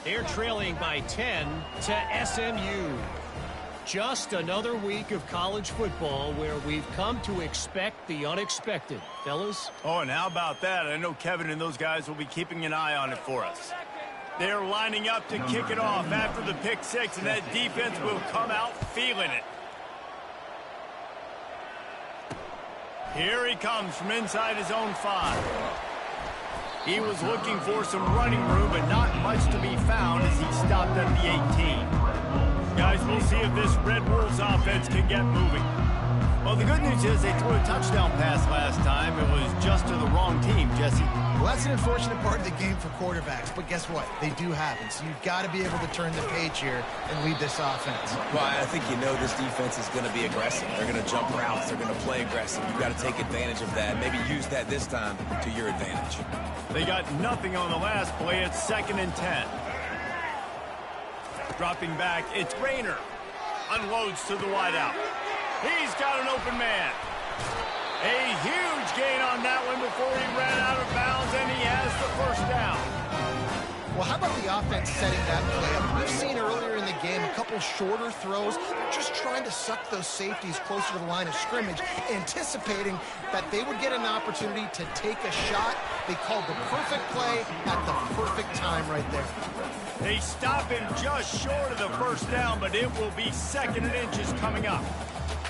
Speaker 5: They're trailing by 10 to SMU. Just another week of college football where we've come to expect the unexpected. Fellas?
Speaker 1: Oh, and how about that? I know Kevin and those guys will be keeping an eye on it for us. They're lining up to kick it off after the pick six, and that defense will come out feeling it. Here he comes from inside his own 5. He was looking for some running room, but not much to be found as he stopped at the 18. Guys, we'll see if this Red Wolves offense can get moving. Well, the good news is they threw a touchdown pass last time. It was just to the wrong team, Jesse.
Speaker 2: Well, that's an unfortunate part of the game for quarterbacks, but guess what? They do happen, so you've got to be able to turn the page here and lead this offense.
Speaker 3: Well, I think you know this defense is going to be aggressive. They're going to jump routes. They're going to play aggressive. You've got to take advantage of that. Maybe use that this time to your advantage.
Speaker 1: They got nothing on the last play. It's 2nd and 10. Dropping back, it's Rayner. Unloads to the wideout. He's got an open man. A huge gain on that one before he ran out of bounds, and he has the first down.
Speaker 2: Well, how about the offense setting that play up? We've seen earlier in the game a couple shorter throws. They're just trying to suck those safeties closer to the line of scrimmage, anticipating that they would get an opportunity to take a shot. They called the perfect play at the perfect time right there.
Speaker 1: They stop him just short of the first down, but it will be 2nd and inches coming up.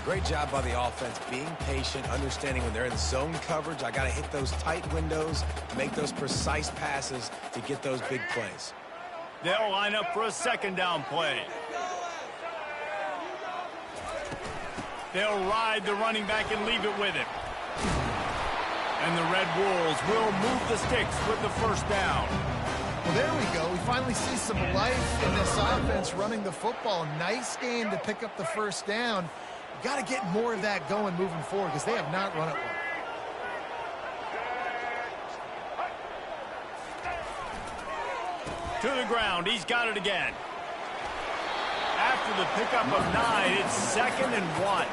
Speaker 3: Great job by the offense, being patient, understanding when they're in zone coverage, I got to hit those tight windows, make those precise passes to get those big plays.
Speaker 1: They'll line up for a 2nd down play. They'll ride the running back and leave it with him. And the Red Wolves will move the sticks with the first down.
Speaker 2: Well, there we go. We finally see some life in this offense running the football. Nice game to pick up the first down. Got to get more of that going moving forward because they have not run it well.
Speaker 1: To the ground. He's got it again. After the pickup of 9, it's 2nd and 1.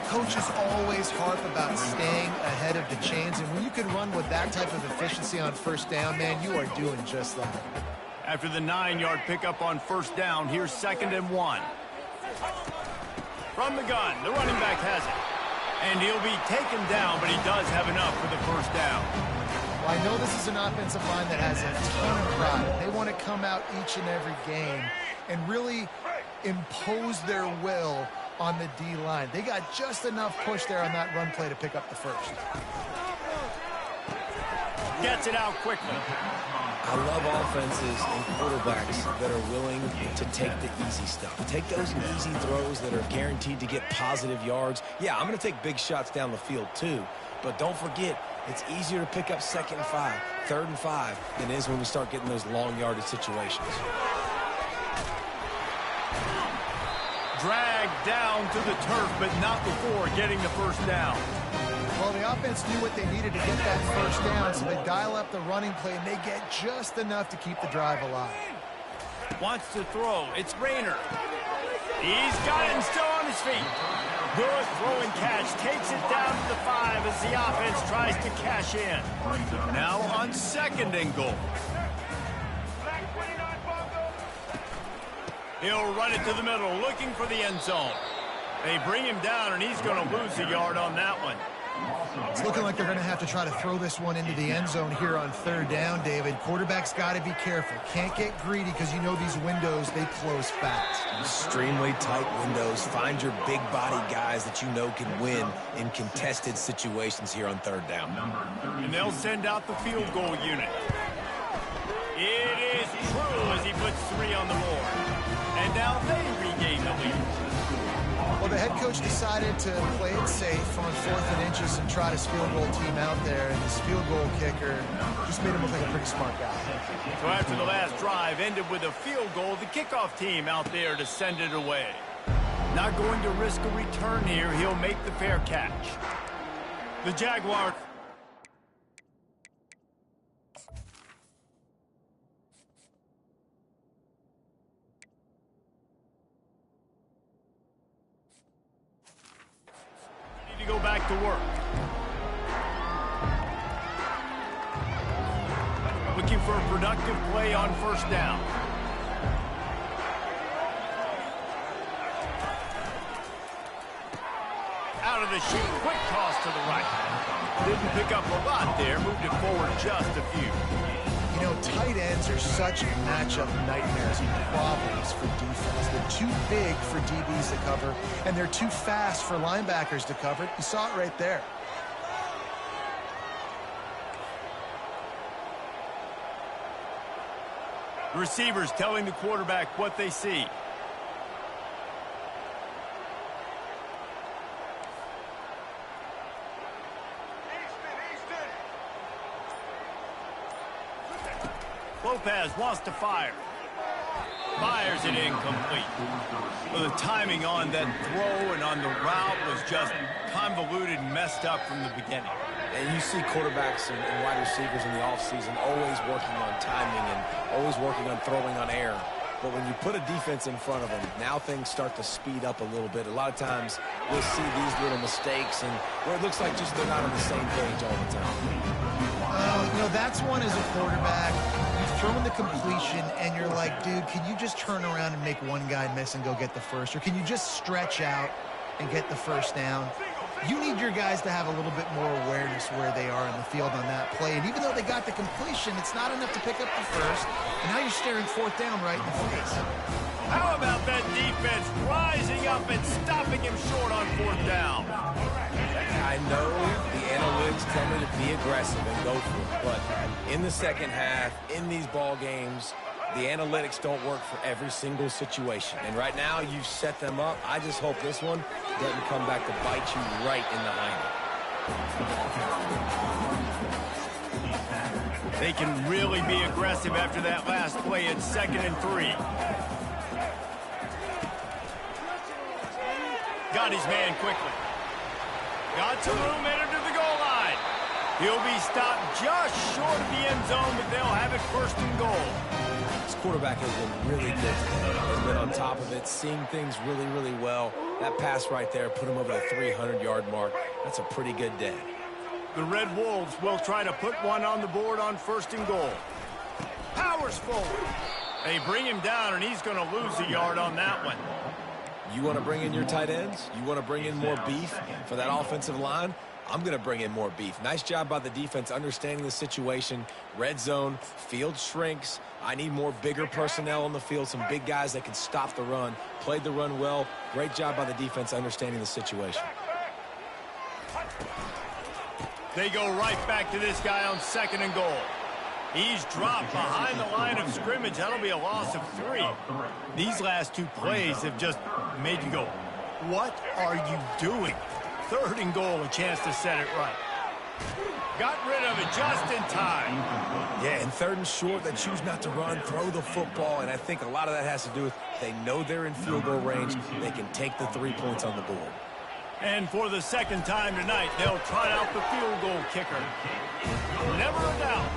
Speaker 2: Coaches always harp about staying ahead of the chains, and when you can run with that type of efficiency on first down, man, you are doing just that.
Speaker 1: After the 9-yard pickup on first down, here's 2nd and 1. From the gun, the running back has it. And he'll be taken down, but he does have enough for the first down.
Speaker 2: Well, I know this is an offensive line that has a ton of pride. They want to come out each and every game and really impose their will on the D-line. They got just enough push there on that run play to pick up the first.
Speaker 1: Gets it out quickly.
Speaker 3: I love offenses and quarterbacks that are willing to take the easy stuff. Take those easy throws that are guaranteed to get positive yards. Yeah, I'm going to take big shots down the field too, but don't forget, it's easier to pick up 2nd and 5, 3rd and 5 than it is when we start getting those long yardage situations.
Speaker 1: dragged down to the turf, but not before getting the first down.
Speaker 2: Well, the offense knew what they needed to get that first down, so they dial up the running play, and they get just enough to keep the drive alive.
Speaker 1: Wants to throw. It's Rayner. He's got it and still on his feet. Good throwing catch. Takes it down to the 5 as the offense tries to cash in. Now on 2nd and goal. He'll run it to the middle, looking for the end zone. They bring him down, and he's going to lose a yard on that one.
Speaker 2: It's looking like they're going to have to try to throw this one into the end zone here on 3rd down, David. Quarterback's got to be careful. Can't get greedy because you know these windows, they close fast.
Speaker 3: Extremely tight windows. Find your big body guys that you know can win in contested situations here on 3rd down.
Speaker 1: And they'll send out the field goal unit. It is true as he puts 3 on the board. And now they regain the lead.
Speaker 2: Well, the head coach decided to play it safe on 4th and inches and try to field goal team out there, and this field goal kicker just made him look like a pretty smart guy.
Speaker 1: So after the last drive ended with a field goal, the kickoff team out there to send it away. Not going to risk a return here. He'll make the fair catch. The Jaguars. To go back to work. Looking for a productive play on 1st down. Out of the chute, quick toss to the right. Didn't pick up a lot there, moved it forward just a few.
Speaker 2: You know, tight ends are such matchup nightmares and problems for defense. They're too big for DBs to cover, and they're too fast for linebackers to cover. You saw it right there.
Speaker 1: Receivers telling the quarterback what they see. Lopez wants to fire. Fires it incomplete. Well, the timing on that throw and on the route was just convoluted and messed up from the beginning.
Speaker 3: And you see quarterbacks and wide receivers in the offseason always working on timing and always working on throwing on air. But when you put a defense in front of them, now things start to speed up a little bit. A lot of times we'll see these little mistakes and where it looks like just they're not on the same page all the time.
Speaker 2: You know, that's one as a quarterback. You've thrown the completion, and you're like, dude, can you just turn around and make one guy miss and go get the first? Or can you just stretch out and get the first down? You need your guys to have a little bit more awareness where they are in the field on that play. And even though they got the completion, it's not enough to pick up the first. And now you're staring 4th down right in the face.
Speaker 1: How about that defense rising up and stopping him short on 4th down?
Speaker 3: I know the analytics tell me to be aggressive and go for it, but in the second half, in these ball games, the analytics don't work for every single situation. And right now, you've set them up. I just hope this one doesn't come back to bite you right in the hind.
Speaker 1: They can really be aggressive after that last play at 2nd and 3. Got his man quickly. Got some room, entered to the goal line. He'll be stopped just short of the end zone, but they'll have it 1st and goal.
Speaker 3: This quarterback has been really good today. Has been on top of it, seeing things really, really well. That pass right there put him over the 300-yard mark. That's a pretty good day.
Speaker 1: The Red Wolves will try to put one on the board on 1st and goal. Powers forward. They bring him down, and he's going to lose a yard on that one.
Speaker 3: You want to bring in your tight ends? You want to bring in more beef for that offensive line? I'm going to bring in more beef. Nice job by the defense understanding the situation. Red zone, field shrinks. I need more bigger personnel on the field, some big guys that can stop the run. Played the run well. Great job by the defense understanding the situation.
Speaker 1: They go right back to this guy on 2nd and goal. He's dropped behind the line of scrimmage. That'll be a loss of 3. These last 2 plays have just made you go, what are you doing? 3rd and goal, a chance to set it right. Got rid of it just in time.
Speaker 3: Yeah, and 3rd and short, they choose not to run, throw the football, and I think a lot of that has to do with they know they're in field goal range. They can take the 3 points on the board.
Speaker 1: And for the 2nd time tonight, they'll try out the field goal kicker. Never a doubt.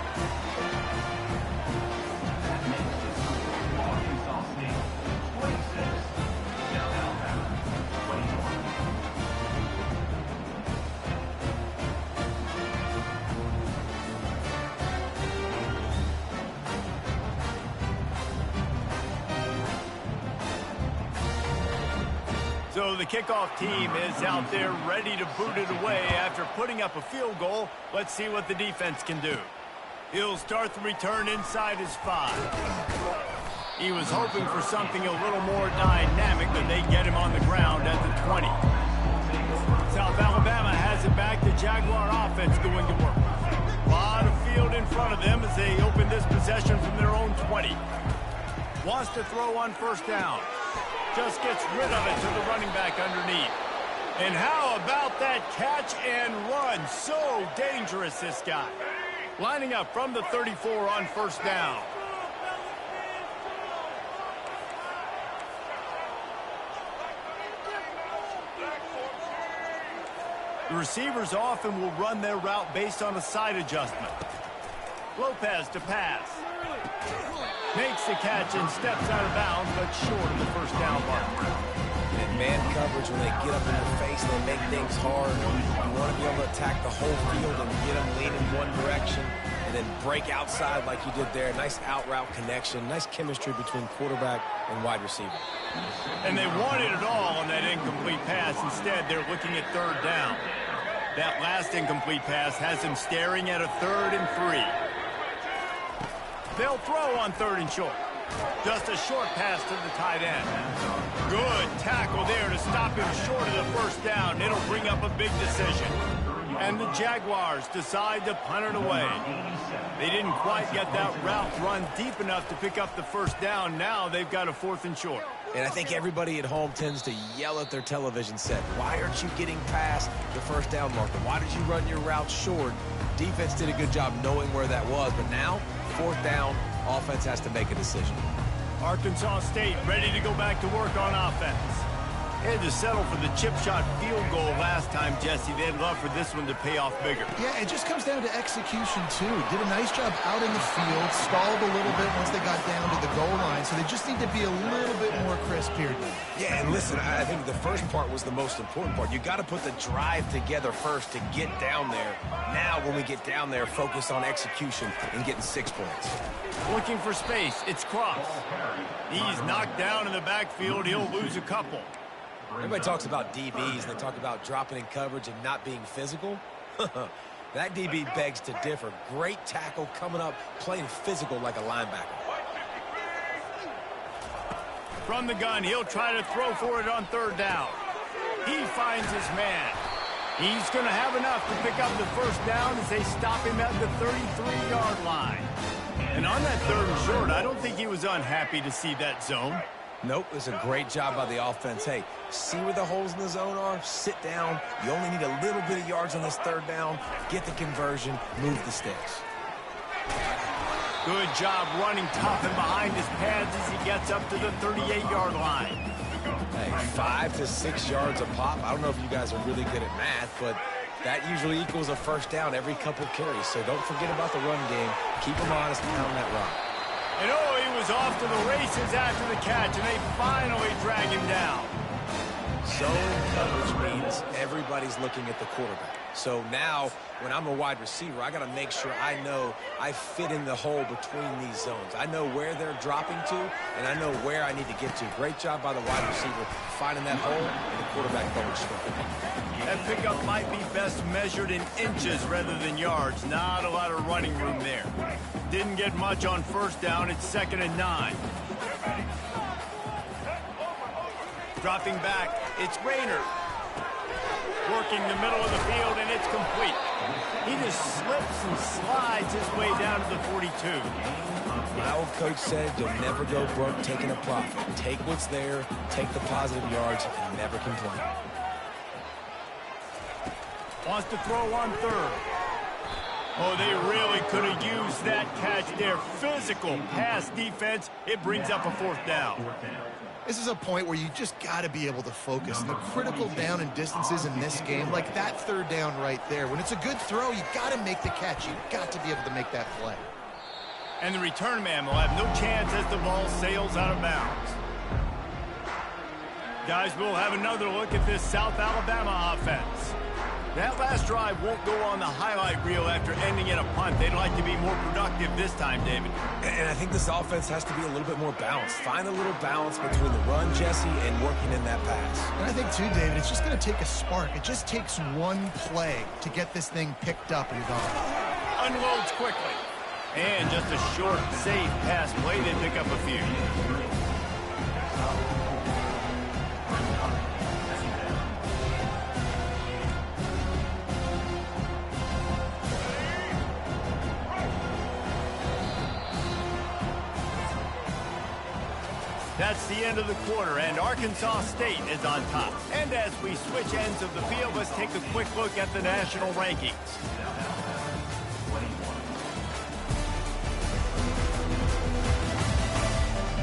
Speaker 1: So the kickoff team is out there ready to boot it away after putting up a field goal. Let's see what the defense can do. He'll start the return inside his 5. He was hoping for something a little more dynamic than they get him on the ground at the 20. South Alabama has it back. The Jaguar offense going to work. A lot of field in front of them as they open this possession from their own 20. Wants to throw on 1st down. Just gets rid of it to the running back underneath. And how about that catch and run? So dangerous, this guy. Lining up from the 34 on 1st down. The receivers often will run their route based on a side adjustment. Lopez to pass. Makes the catch and steps out of bounds, but short of the 1st down mark.
Speaker 3: And man coverage, when they get up in your face, they make things hard. You want to be able to attack the whole field and get them leaning one direction and then break outside like you did there. Nice out route connection, nice chemistry between quarterback and wide receiver.
Speaker 1: And they wanted it all on that incomplete pass. Instead, they're looking at 3rd down. That last incomplete pass has him staring at a 3rd and 3. They'll throw on 3rd and short. Just a short pass to the tight end. Good tackle there to stop him short of the 1st down. It'll bring up a big decision. And the Jaguars decide to punt it away. They didn't quite get that route run deep enough to pick up the 1st down. Now they've got a 4th and short.
Speaker 3: And I think everybody at home tends to yell at their television set. Why aren't you getting past the 1st down marker? Why did you run your route short? Defense did a good job knowing where that was, but now 4th down, offense has to make a decision.
Speaker 1: Arkansas State ready to go back to work on offense. Had to settle for the chip shot field goal last time, Jesse. They'd love for this one to pay off bigger.
Speaker 2: Yeah, it just comes down to execution, too. Did a nice job out in the field, stalled a little bit once they got down to the goal line, so they just need to be a little bit more crisp here.
Speaker 3: Yeah, and listen, I think the first part was the most important part. You got to put the drive together first to get down there. Now, when we get down there, focus on execution and getting 6 points.
Speaker 1: Looking for space. It's Cross. He's knocked down in the backfield. He'll lose a couple.
Speaker 3: Everybody talks about DBs, and they talk about dropping in coverage and not being physical. That DB begs to differ. Great tackle coming up, playing physical like a linebacker.
Speaker 1: From the gun, he'll try to throw for it on 3rd down. He finds his man. He's going to have enough to pick up the 1st down as they stop him at the 33-yard line. And on that 3rd and short, I don't think he was unhappy to see that zone.
Speaker 3: Nope, it's a great job by the offense. Hey, see where the holes in the zone are? Sit down. You only need a little bit of yards on this 3rd down. Get the conversion. Move the sticks.
Speaker 1: Good job running tough and behind his pads as he gets up to the 38-yard line.
Speaker 3: Hey, 5 to 6 yards a pop. I don't know if you guys are really good at math, but that usually equals a 1st down every couple carries. So don't forget about the run game. Keep them honest and pound that rock.
Speaker 1: And oh, he was off to the races after the catch, and they finally drag him down.
Speaker 3: Zone coverage means everybody's looking at the quarterback. So now, when I'm a wide receiver, I got to make sure I know I fit in the hole between these zones. I know where they're dropping to, and I know where I need to get to. Great job by the wide receiver finding that hole, and the quarterback going straight.
Speaker 1: That pickup might be best measured in inches rather than yards. Not a lot of running room there. Didn't get much on 1st down. It's 2nd and 9. Dropping back, it's Rayner. Working the middle of the field, and it's complete. He just slips and slides his way down to the 42.
Speaker 3: My old coach said you'll never go broke taking a profit. Take what's there, take the positive yards, and never complain.
Speaker 1: Wants to throw on 3rd. Oh, they really could have used that catch there. Physical pass defense. It brings up a 4th down.
Speaker 2: This is a point where you just got to be able to focus. The critical down and distances in this game, like that 3rd down right there. When it's a good throw, you got to make the catch. You got to be able to make that play.
Speaker 1: And the return man will have no chance as the ball sails out of bounds. Guys, we'll have another look at this South Alabama offense. That last drive won't go on the highlight reel after ending in a punt. They'd like to be more productive this time, David.
Speaker 3: And I think this offense has to be a little bit more balanced. Find a little balance between the run, Jesse, and working in that pass.
Speaker 2: And I think, too, David, it's just going to take a spark. It just takes one play to get this thing picked up and gone.
Speaker 1: Unloads quickly. And just a short, safe pass play. They pick up a few. That's the end of the quarter, and Arkansas State is on top. And as we switch ends of the field, let's take a quick look at the national rankings.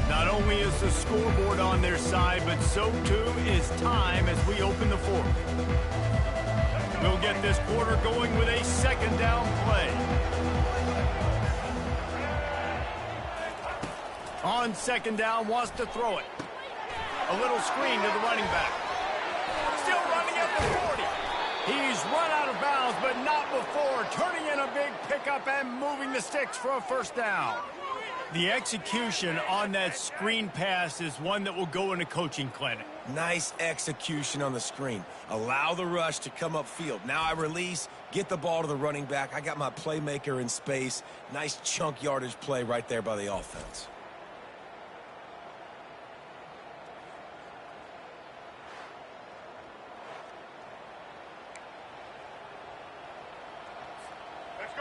Speaker 1: Not only is the scoreboard on their side, but so too is time as we open the 4th. We'll get this quarter going with a 2nd down play. On 2nd down, wants to throw it. A little screen to the running back. Still running at the 40. He's run out of bounds, but not before. Turning in a big pickup and moving the sticks for a 1st down. The execution on that screen pass is one that will go in a coaching clinic.
Speaker 3: Nice execution on the screen. Allow the rush to come upfield. Now I release, get the ball to the running back. I got my playmaker in space. Nice chunk yardage play right there by the offense.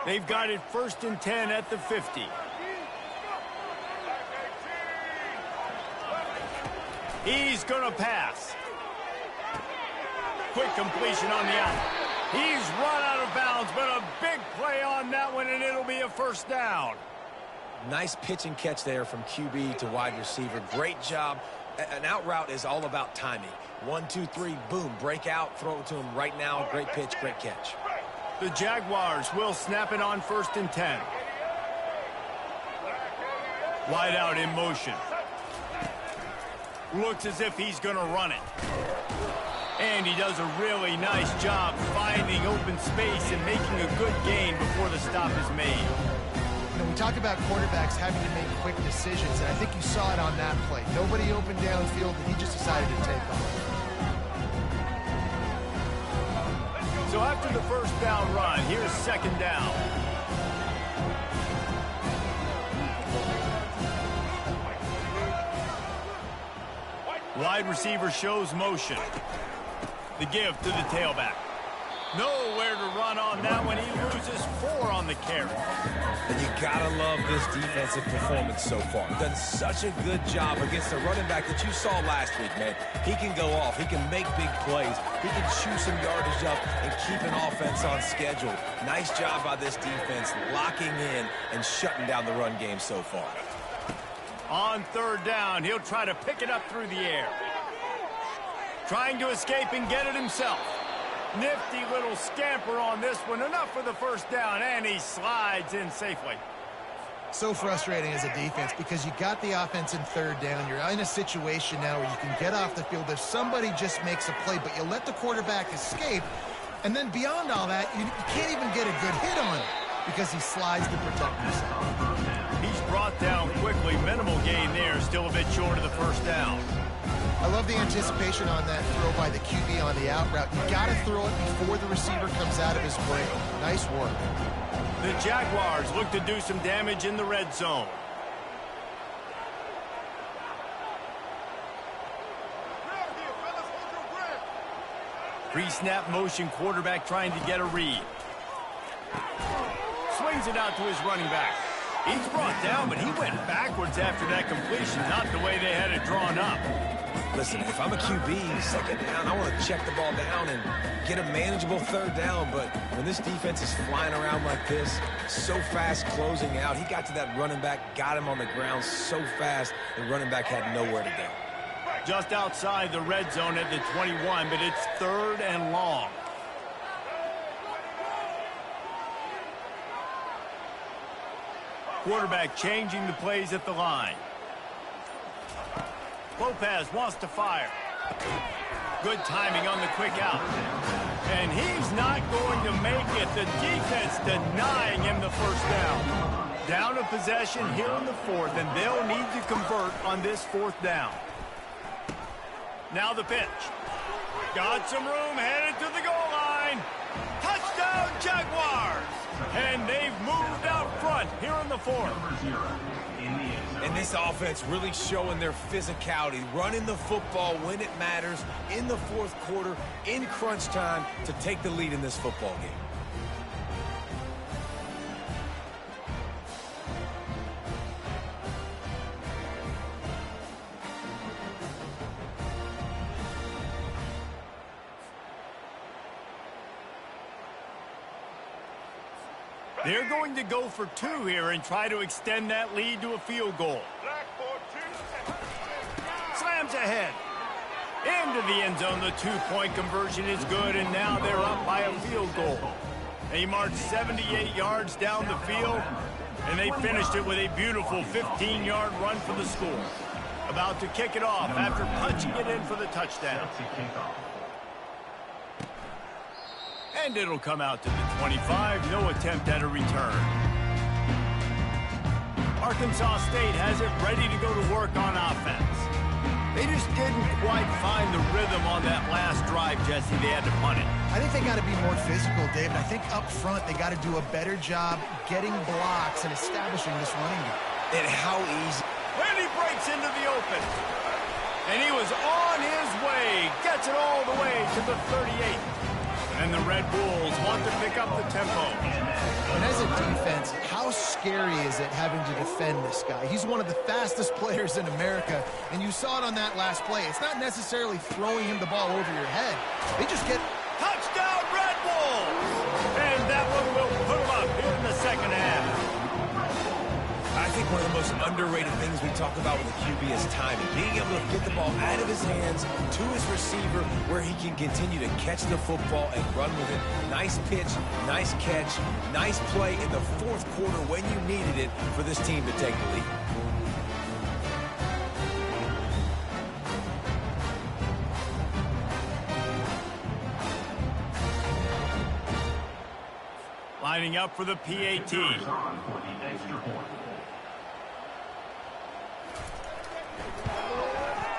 Speaker 1: They've got it 1st and 10 at the 50. He's going to pass. Quick completion on the out. He's run out of bounds, but a big play on that one, and it'll be a 1st down.
Speaker 3: Nice pitch and catch there from QB to wide receiver. Great job. An out route is all about timing. 1, 2, 3, boom, break out, throw it to him right now. Great pitch, great catch.
Speaker 1: The Jaguars will snap it on 1st and 10. Wide out in motion. Looks as if he's going to run it. And he does a really nice job finding open space and making a good gain before the stop is made.
Speaker 2: You know, we talk about quarterbacks having to make quick decisions, and I think you saw it on that play. Nobody opened downfield, and he just decided to take off.
Speaker 1: So after the 1st down run, here's 2nd down. Wide receiver shows motion. The give to the tailback. Nowhere to run on that one. He loses 4 on the carry.
Speaker 3: And you gotta love this defensive performance so far. Done such a good job against the running back that you saw last week, man. He can go off. He can make big plays. He can chew some yardage up and keep an offense on schedule. Nice job by this defense locking in and shutting down the run game so far.
Speaker 1: On 3rd down, he'll try to pick it up through the air. Trying to escape and get it himself. Nifty little scamper on this one. Enough for the 1st down, and he slides in safely.
Speaker 2: So frustrating as a defense because you got the offense in 3rd down. You're in a situation now where you can get off the field if somebody just makes a play, but you let the quarterback escape. And then beyond all that, you can't even get a good hit on him because he slides to protect himself.
Speaker 1: He's brought down quickly. Minimal gain there. Still a bit short of the 1st down.
Speaker 2: I love the anticipation on that throw by the QB on the out route. You got to throw it before the receiver comes out of his way. Nice work.
Speaker 1: The Jaguars look to do some damage in the red zone. Pre-snap motion, quarterback trying to get a read. Swings it out to his running back. He's brought down, but he went backwards after that completion. Not the way they had it drawn up.
Speaker 3: Listen, if I'm a QB, second down, I want to check the ball down and get a manageable third down. But when this defense is flying around like this, so fast closing out, he got to that running back, got him on the ground so fast, the running back had nowhere to go.
Speaker 1: Just outside the red zone at the 21, but it's 3rd and long. Quarterback changing the plays at the line. Lopez wants to fire. Good timing on the quick out. And he's not going to make it. The defense denying him the first down. Down a possession here in the 4th, and they'll need to convert on this 4th down. Now the pitch. Got some room, headed to the goal line. Touchdown, Jaguars! And they've moved out front here in the 4th.
Speaker 3: And this offense really showing their physicality, running the football when it matters in the 4th quarter, in crunch time, to take the lead in this football game.
Speaker 1: They're going to go for 2 here and try to extend that lead to a field goal. Slams ahead. Into the end zone. The 2-point conversion is good, and now they're up by a field goal. They marched 78 yards down the field, and they finished it with a beautiful 15-yard run for the score. About to kick it off after punching it in for the touchdown. And it'll come out to the 25. No attempt at a return. Arkansas State has it ready to go to work on offense. They just didn't quite find the rhythm on that last drive, Jesse. They had to punt it.
Speaker 2: I think they got to be more physical, David. I think up front they got to do a better job getting blocks and establishing this running game.
Speaker 3: And how easy.
Speaker 1: And he breaks into the open. And he was on his way. Gets it all the way to the 38. And the Red Bulls want to pick up the tempo.
Speaker 2: And as a defense, how scary is it having to defend this guy? He's one of the fastest players in America, and you saw it on that last play. It's not necessarily throwing him the ball over your head. They just get...
Speaker 1: Touchdown, Red Bulls! And that one will put them up here in the second half.
Speaker 3: I think one of the most underrated things we talk about with the QB is timing. Being able to get the ball out of his hands to his receiver where he can continue to catch the football and run with it. Nice pitch, nice catch, nice play in the 4th quarter when you needed it for this team to take the lead.
Speaker 1: Lining up for the PAT.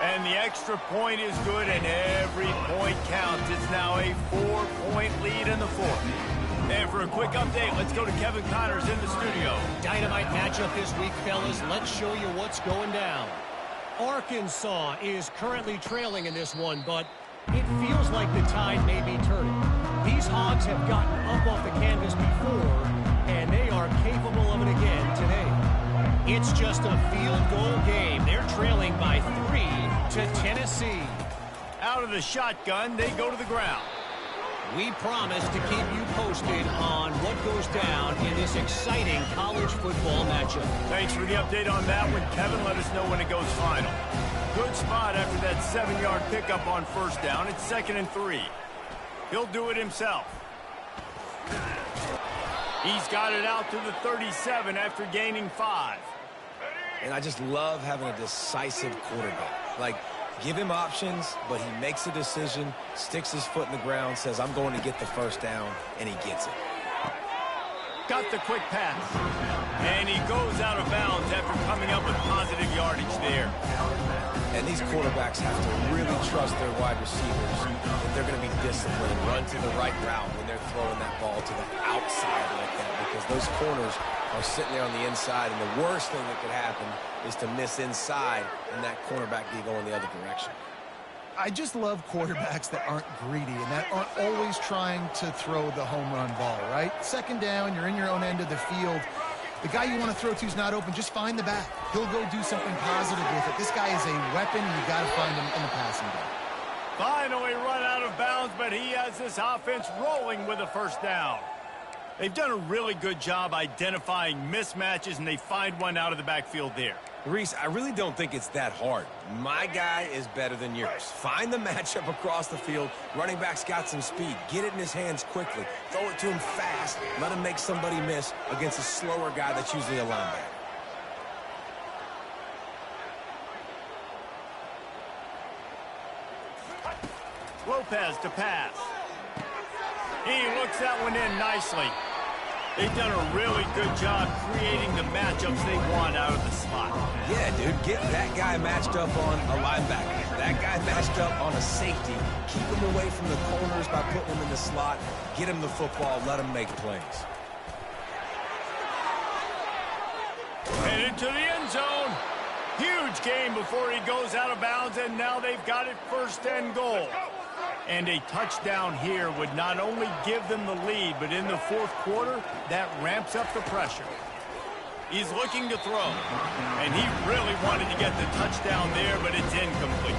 Speaker 1: And the extra point is good, and every point counts. It's now a 4-point lead in the 4th. And for a quick update, let's go to Kevin Connors in the studio.
Speaker 5: Dynamite matchup this week, fellas. Let's show you what's going down. Arkansas is currently trailing in this one, but it feels like the tide may be turning. These Hogs have gotten up off the canvas before, and they are capable of it again today. It's just a field goal game. They're trailing by 3 to Tennessee.
Speaker 1: Out of the shotgun, they go to the ground.
Speaker 5: We promise to keep you posted on what goes down in this exciting college football matchup.
Speaker 1: Thanks for the update on that one, Kevin. Let us know when it goes final. Good spot after that 7-yard pickup on first down. It's 2nd and 3. He'll do it himself. He's got it out to the 37 after gaining 5.
Speaker 3: And I just love having a decisive quarterback. Like, give him options, but he makes a decision, sticks his foot in the ground, says, I'm going to get the first down, and he gets it.
Speaker 1: Got the quick pass. And he goes out of bounds after coming up with positive yardage there.
Speaker 3: And these quarterbacks have to really trust their wide receivers that they're going to be disciplined and run to the right route when they're throwing that ball to the outside like that, because those corners are sitting there on the inside, and the worst thing that could happen is to miss inside and that cornerback be going the other direction.
Speaker 2: I just love quarterbacks that aren't greedy and that aren't always trying to throw the home run ball, right? Second down, you're in your own end of the field. The guy you want to throw to is not open. Just find the back. He'll go do something positive with it. This guy is a weapon, and you got to find him in the passing game.
Speaker 1: Finally run out of bounds, but he has this offense rolling with a first down. They've done a really good job identifying mismatches, and they find one out of the backfield there.
Speaker 3: Reese, I really don't think it's that hard. My guy is better than yours. Find the matchup across the field. Running back's got some speed. Get it in his hands quickly. Throw it to him fast. Let him make somebody miss against a slower guy that's usually a linebacker.
Speaker 1: Lopez to pass. He looks that one in nicely. They've done a really good job creating the matchups they want out of the slot.
Speaker 3: Yeah, dude, get that guy matched up on a linebacker. That guy matched up on a safety. Keep him away from the corners by putting him in the slot. Get him the football. Let him make plays.
Speaker 1: Headed to the end zone. Huge gain before he goes out of bounds, and now they've got it first and goal. And a touchdown here would not only give them the lead, but in the fourth quarter, that ramps up the pressure. He's looking to throw, and he really wanted to get the touchdown there, but it's incomplete.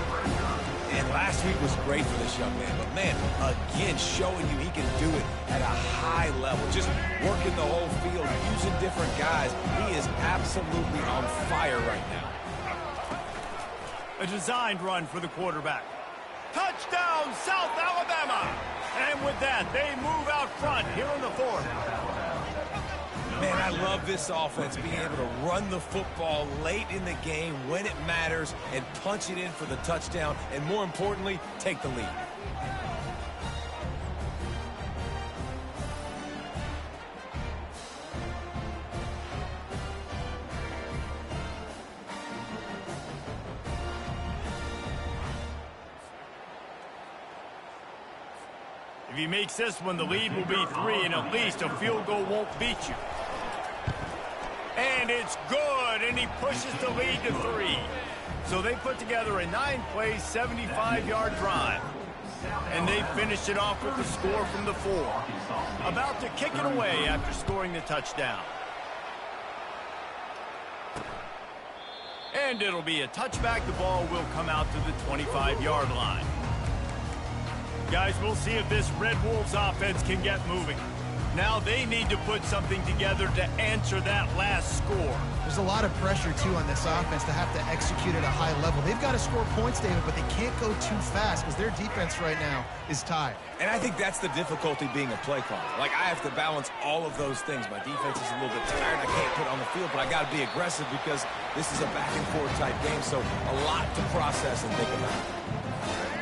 Speaker 3: And last week was great for this young man, but man, again, showing you he can do it at a high level. Just working the whole field, using different guys. He is absolutely on fire right now.
Speaker 1: A designed run for the quarterback. Touchdown, South Alabama! And with that, they move out front here in the fourth.
Speaker 3: Man, I love this offense, being able to run the football late in the game when it matters and punch it in for the touchdown, and more importantly, take the lead.
Speaker 1: If he makes this one, the lead will be 3, and at least a field goal won't beat you. And it's good, and he pushes the lead to 3. So they put together a 9-play, 75-yard drive. And they finished it off with the score from the 4. About to kick it away after scoring the touchdown. And it'll be a touchback. The ball will come out to the 25-yard line. Guys, we'll see if this Red Wolves offense can get moving. Now they need to put something together to answer that last score.
Speaker 2: There's a lot of pressure, too, on this offense to have to execute at a high level. They've got to score points, David, but they can't go too fast because their defense right now is tired.
Speaker 3: And I think that's the difficulty being a play caller. Like, I have to balance all of those things. My defense is a little bit tired. I can't put it on the field, but I got to be aggressive because this is a back-and-forth type game, so a lot to process and think about.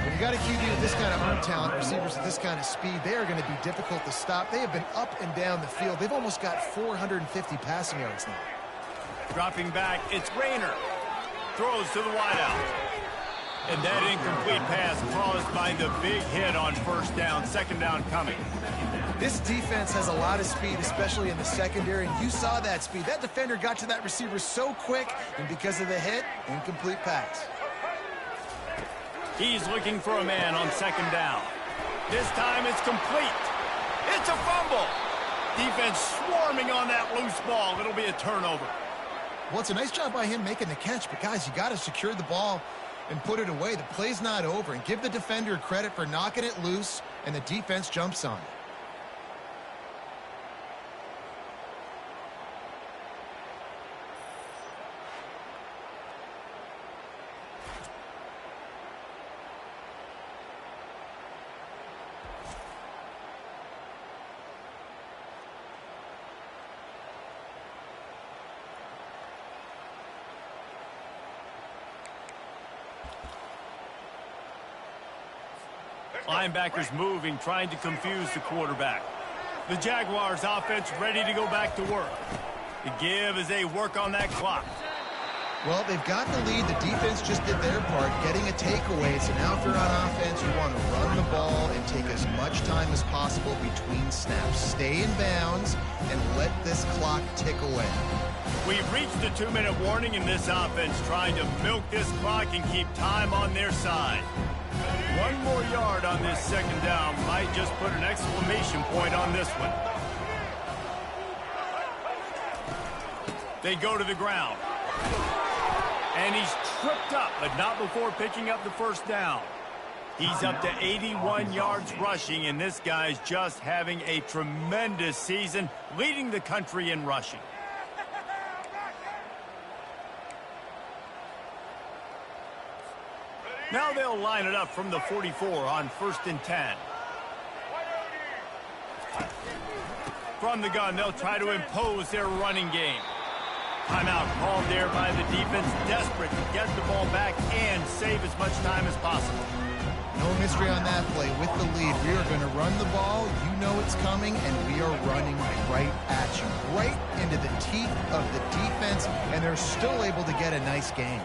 Speaker 2: When you got a QB with this kind of arm talent, receivers with this kind of speed, they are going to be difficult to stop. They have been up and down the field. They've almost got 450 passing yards now.
Speaker 1: Dropping back, it's Rayner. Throws to the wideout. And that incomplete pass caused by the big hit on first down, second down coming.
Speaker 2: This defense has a lot of speed, especially in the secondary, and you saw that speed. That defender got to that receiver so quick, and because of the hit, incomplete pass.
Speaker 1: He's looking for a man on second down. This time it's complete. It's a fumble. Defense swarming on that loose ball. It'll be a turnover.
Speaker 2: Well, it's a nice job by him making the catch, but guys, you got to secure the ball and put it away. The play's not over, and give the defender credit for knocking it loose, and the defense jumps on it.
Speaker 1: Linebackers moving, trying to confuse the quarterback. The Jaguars offense ready to go back to work. The give as they work on that clock.
Speaker 2: Well, they've got the lead. The defense just did their part, getting a takeaway. So now if you're on offense, you want to run the ball and take as much time as possible between snaps. Stay in bounds and let this clock tick away.
Speaker 1: We've reached the 2-minute warning in this offense, trying to milk this clock and keep time on their side. One more yard on this second down might just put an exclamation point on this one. They go to the ground. And he's tripped up, but not before picking up the first down. He's up to 81 yards rushing, and this guy's just having a tremendous season, leading the country in rushing. Now they'll line it up from the 44 on 1st and 10. From the gun, they'll try to impose their running game. Timeout called there by the defense, desperate to get the ball back and save as much time as possible.
Speaker 2: No mystery on that play. With the lead, we are going to run the ball. You know it's coming, and we are running right at you, right into the teeth of the defense, and they're still able to get a nice gain.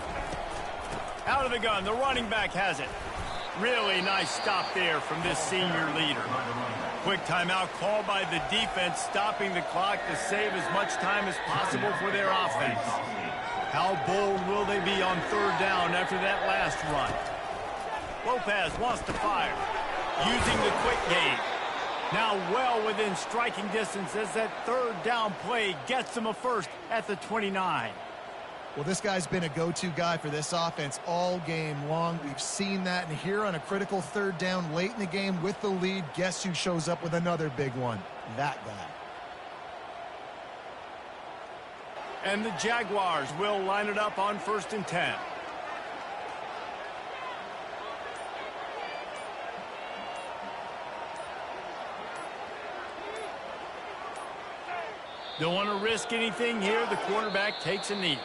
Speaker 1: Out of the gun, the running back has it. Really nice stop there from this senior leader. Quick timeout called by the defense, stopping the clock to save as much time as possible for their offense. How bold will they be on 3rd down after that last run? Lopez wants to fire, using the quick game. Now well within striking distance as that 3rd down play gets him a first at the 29.
Speaker 2: Well, this guy's been a go-to guy for this offense all game long. We've seen that, and here on a critical 3rd down late in the game with the lead, guess who shows up with another big one? That guy.
Speaker 1: And the Jaguars will line it up on 1st and 10. Don't want to risk anything here. The quarterback takes a knee.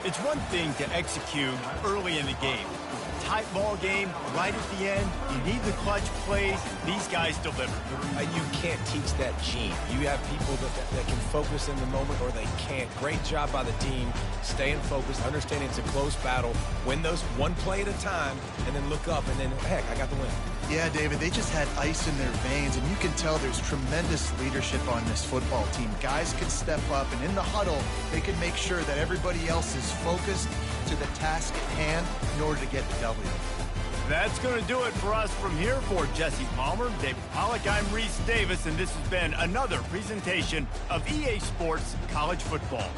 Speaker 1: It's one thing to execute early in the game. Tight ball game, right at the end. You need the clutch plays. These guys deliver.
Speaker 3: You can't teach that gene. You have people that can focus in the moment or they can't. Great job by the team, staying focused, understanding it's a close battle, win those one play at a time, and then look up, and then, heck, I got the win.
Speaker 2: Yeah, David, they just had ice in their veins, and you can tell there's tremendous leadership on this football team. Guys can step up, and in the huddle, they can make sure that everybody else is focused to the task at hand in order to get the W.
Speaker 1: That's going to do it for us from here. For Jesse Palmer, David Pollack, I'm Reese Davis, and this has been another presentation of EA Sports College Football.